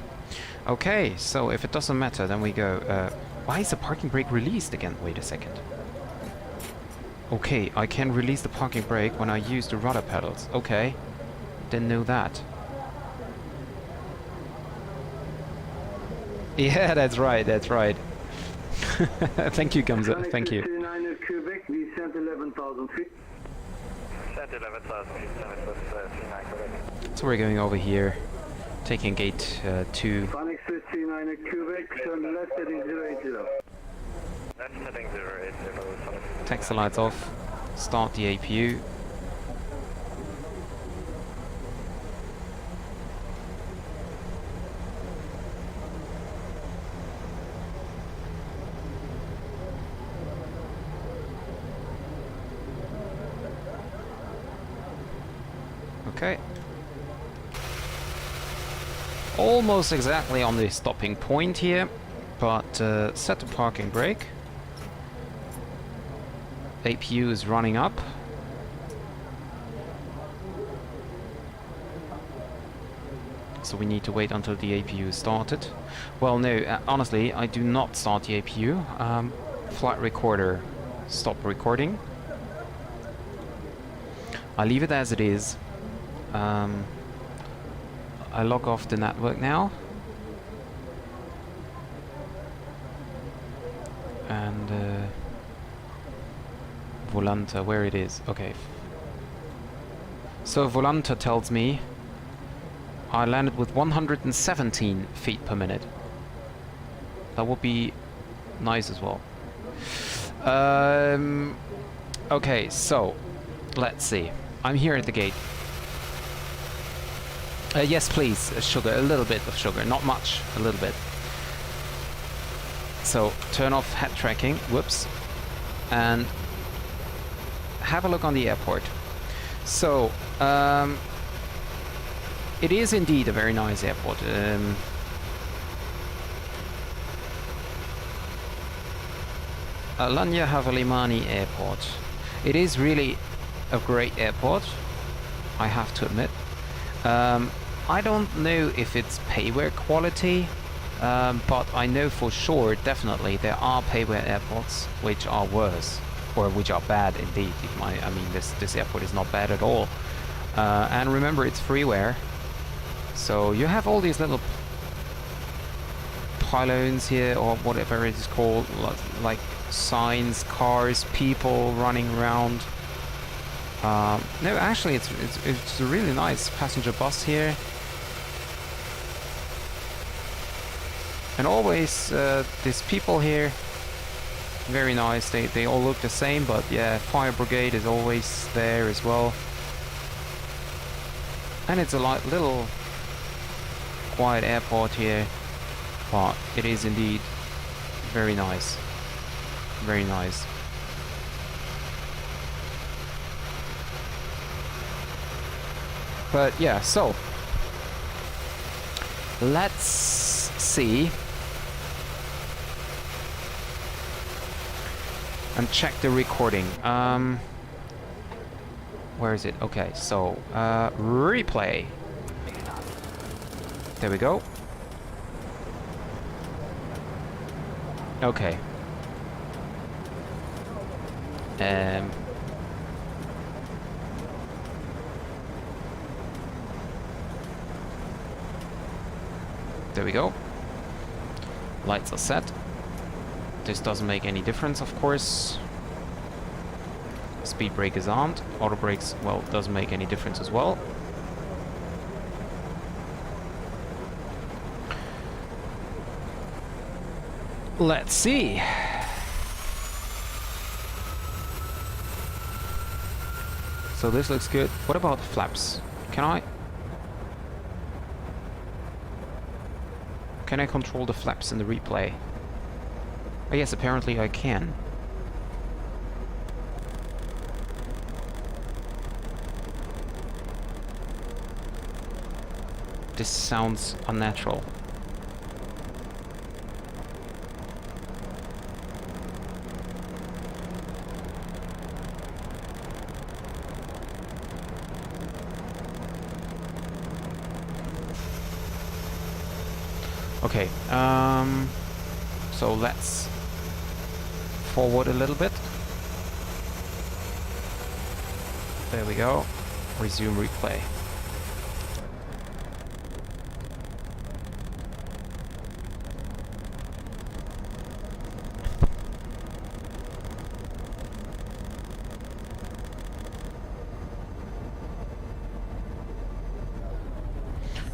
Okay, so if it doesn't matter, then we go. Why is the parking brake released again? Wait a second. Okay, I can release the parking brake when I use the rudder pedals. Okay, didn't know that. Yeah, that's right, that's right. Thank you, Gamza, thank you. 29 Quebec, descent 11,000 feet. Descent 11,000 feet, 39 Quebec. So we're going over here, taking gate 2. Phoenix 39 Quebec, turn left heading 080. Left heading 080. Taxi lights off, start the APU. Okay. Almost exactly on the stopping point here, but set the parking brake. APU is running up. So we need to wait until the APU is started. Well, no, honestly, I do not start the APU. Flight recorder, stop recording. I leave it as it is. I log off the network now. And Volante, where it is. Okay. So Volante tells me I landed with 117 feet per minute. That would be nice as well. Okay, so let's see. I'm here at the gate. Yes, please, sugar, a little bit of sugar, not much, a little bit. So, turn off head tracking, whoops, and have a look on the airport. So, it is indeed a very nice airport. Alanya Havalimani Airport. It is really a great airport, I have to admit. I don't know if it's payware quality, but I know for sure, definitely, there are payware airports which are worse, or which are bad indeed. I mean, this airport is not bad at all. And remember, it's freeware, so you have all these little pylons here, or whatever it is called, like signs, cars, people running around. No, actually, it's a really nice passenger bus here. And always these people here, very nice. They all look the same, but yeah, fire brigade is always there as well. And it's a little quiet airport here, but it is indeed very nice. Very nice. But yeah, so let's see and check the recording. Where is it? Okay, so replay. There we go. Okay. There we go. Lights are set. This doesn't make any difference, of course. Speed brake is armed. Auto brakes, well, doesn't make any difference as well. Let's see. So this looks good. What about flaps? Can I control the flaps in the replay? Oh yes, apparently I can. This sounds unnatural. Okay, so let's forward a little bit. There we go. Resume replay.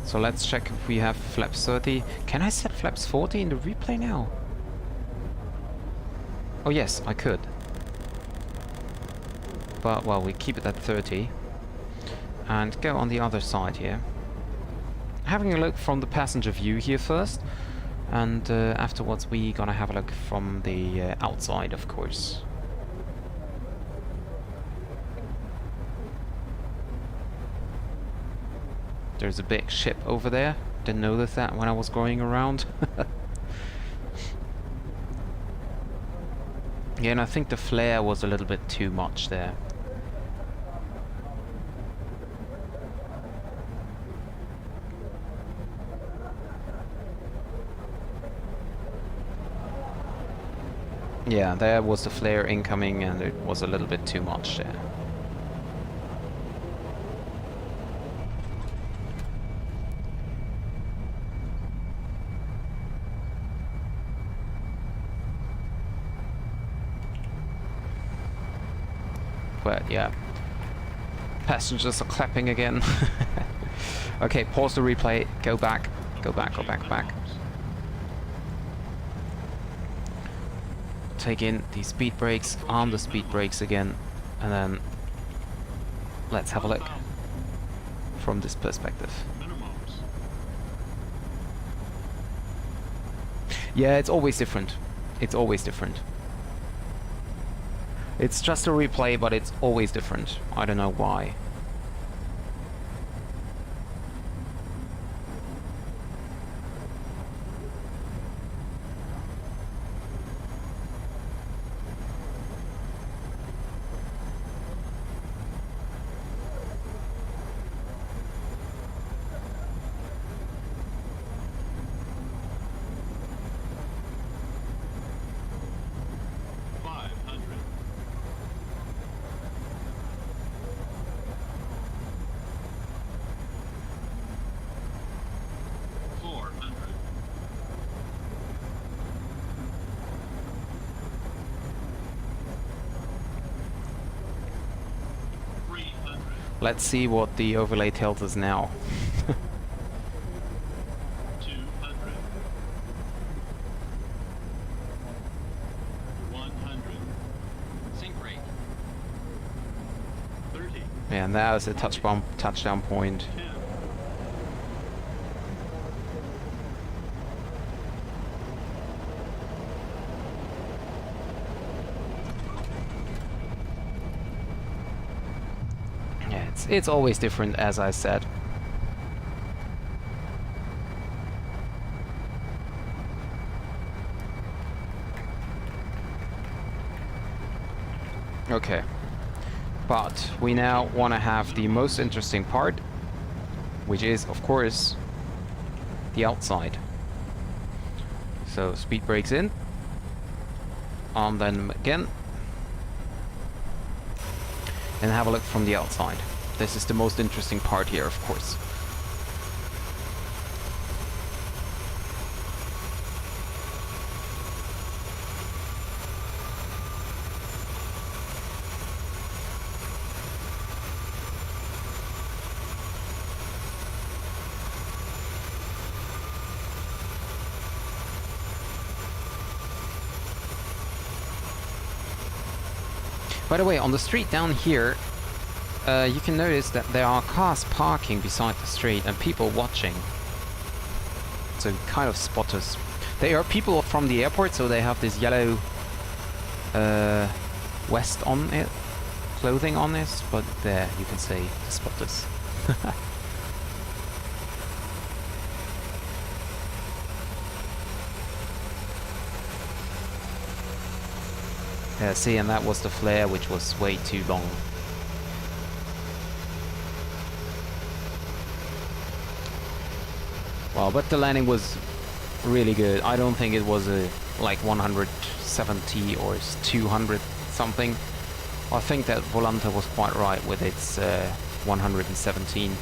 So let's check if we have flaps 30. Can I set flaps 40 in the replay now? Oh yes, I could. But, well, we keep it at 30. And go on the other side here. Having a look from the passenger view here first. And afterwards we gonna have a look from the outside, of course. There's a big ship over there. Didn't notice that when I was going around. Yeah, and I think the flare was a little bit too much there. Yeah, there was the flare incoming and it was a little bit too much there. But yeah, passengers are clapping again. Okay, pause the replay, go back, go back, go back, back. Take in the speed brakes, arm the speed brakes again, and then let's have a look 1,000 from this perspective. minimums. Yeah, it's always different. It's always different. It's just a replay, but it's always different. I don't know why. Let's see what the overlay tells us now. 200. 100. Sync rate. 30. Yeah, and that was a touchdown point. 10. Yeah, it's always different, as I said. Okay, but we now want to have the most interesting part, which is, of course, the outside. So speed brakes in, arm them again, and have a look from the outside. This is the most interesting part here, of course. By the way, on the street down here, you can notice that there are cars parking beside the street and people watching. So kind of spotters. They are people from the airport, so they have this yellow vest on it, clothing on this, but there you can say the spotters. Yeah, see, and that was the flare, which was way too long. Well, but the landing was really good. I don't think it was a like 170 or 200 something. I think that Volante was quite right with its 117.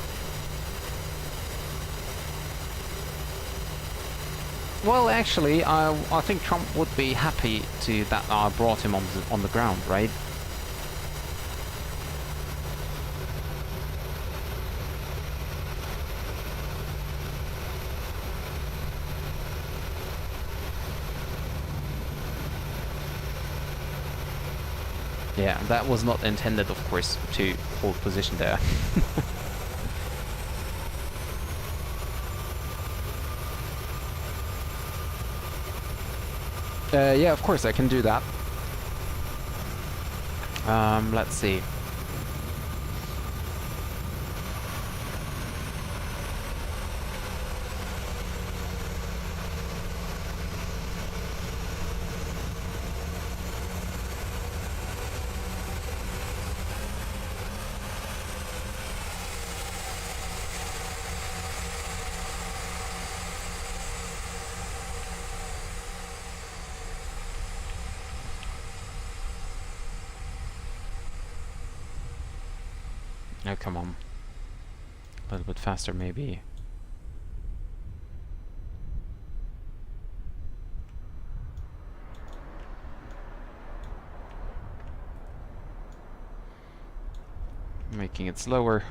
Well, actually, I think Trump would be happy to that I brought him on the ground, right? Yeah, that was not intended, of course, to hold position there. Yeah, of course I can do that. Let's see. Oh, come on. A little bit faster, maybe. Making it slower.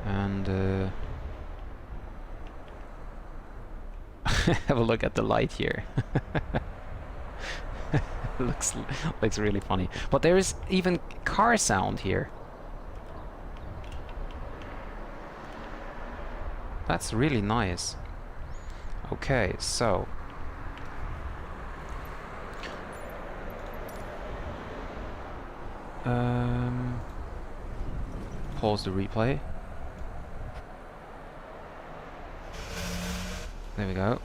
And have a look at the light here. looks really funny. But there is even car sound here. That's really nice. Okay, so pause the replay. There we go.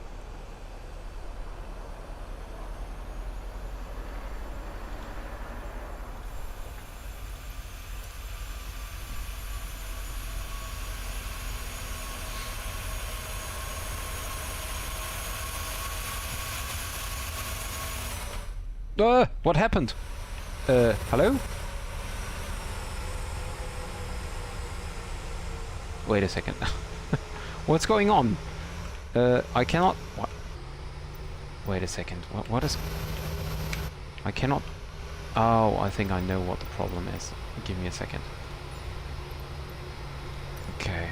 What happened? Hello? Wait a second. What's going on? I cannot... What? Wait a second. What is... I cannot... Oh, I think I know what the problem is. Give me a second. Okay.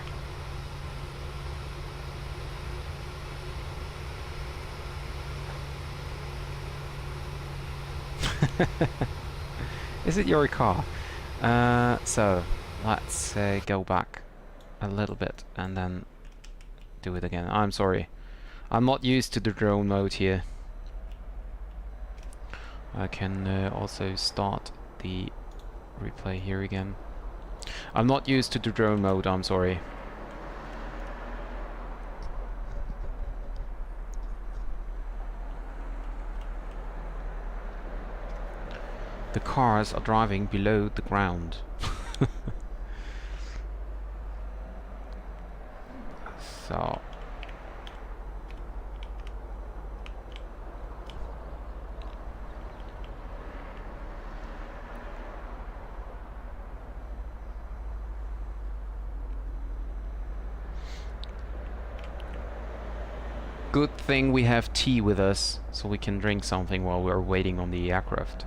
Is it your car? So let's go back a little bit and then do it again. I'm sorry, I'm not used to the drone mode here. I can also start the replay here again. I'm not used to the drone mode, I'm sorry. The cars are driving below the ground. So good thing we have tea with us, so we can drink something while we're waiting on the aircraft.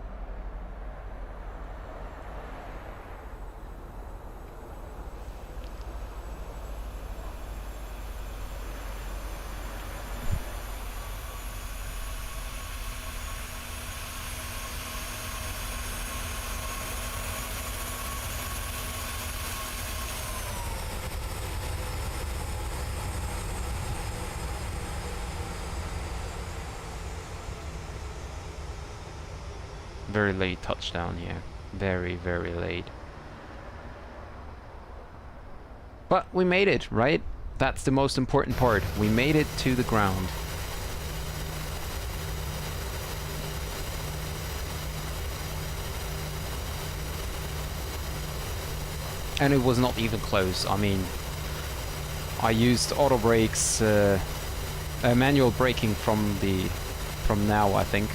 Very late touchdown here. Very, very late. But we made it, right? That's the most important part. We made it to the ground. And it was not even close. I mean, I used auto brakes, manual braking from now, I think.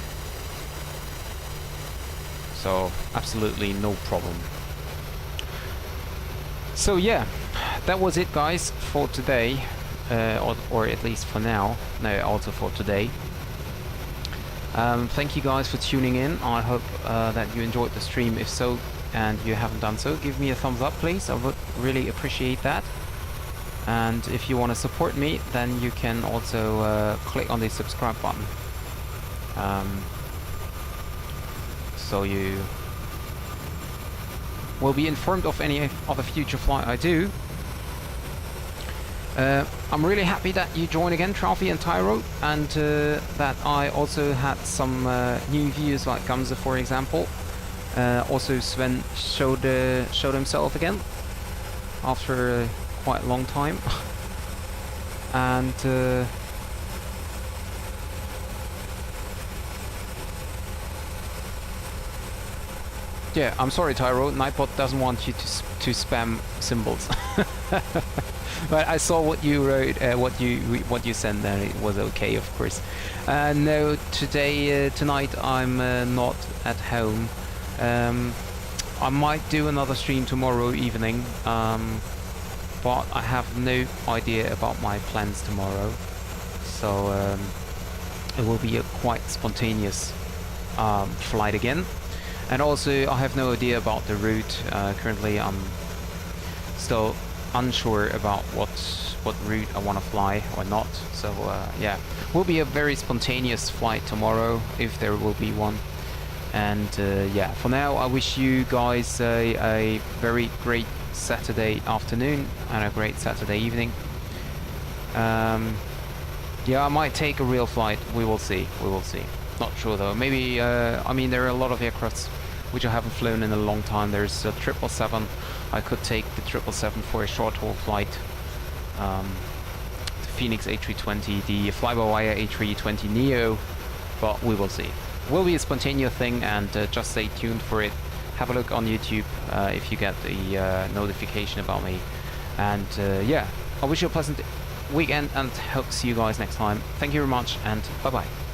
So absolutely no problem. So yeah, that was it, guys, for today, or at least for now. No, also for today. Thank you guys for tuning in. I hope that you enjoyed the stream. If so, and you haven't done so, give me a thumbs up, please. I would really appreciate that. And if you want to support me, then you can also click on the subscribe button. So you will be informed of any other future flight I do. I'm really happy that you joined again, Trafi and Tyro, and that I also had some new viewers like Gamze, for example. Also Sven showed himself again after quite a long time. And yeah, I'm sorry, Tyro. Nightbot doesn't want you to spam symbols. But I saw what you wrote, what you sent there. It was okay, of course. No, tonight I'm not at home. I might do another stream tomorrow evening, but I have no idea about my plans tomorrow. So it will be a quite spontaneous flight again. And also, I have no idea about the route. Currently, I'm still unsure about what route I want to fly or not. So yeah, will be a very spontaneous flight tomorrow, if there will be one. And yeah, for now, I wish you guys a very great Saturday afternoon and a great Saturday evening. Yeah, I might take a real flight. We will see. We will see. Not sure though. Maybe. I mean, there are a lot of aircrafts which I haven't flown in a long time. There's a 777. I could take the 777 for a short haul flight. The Phoenix A320, the fly-by-wire A320 Neo, but we will see. Will be a spontaneous thing, and just stay tuned for it. Have a look on YouTube if you get the notification about me. And yeah, I wish you a pleasant weekend and hope to see you guys next time. Thank you very much, and bye bye.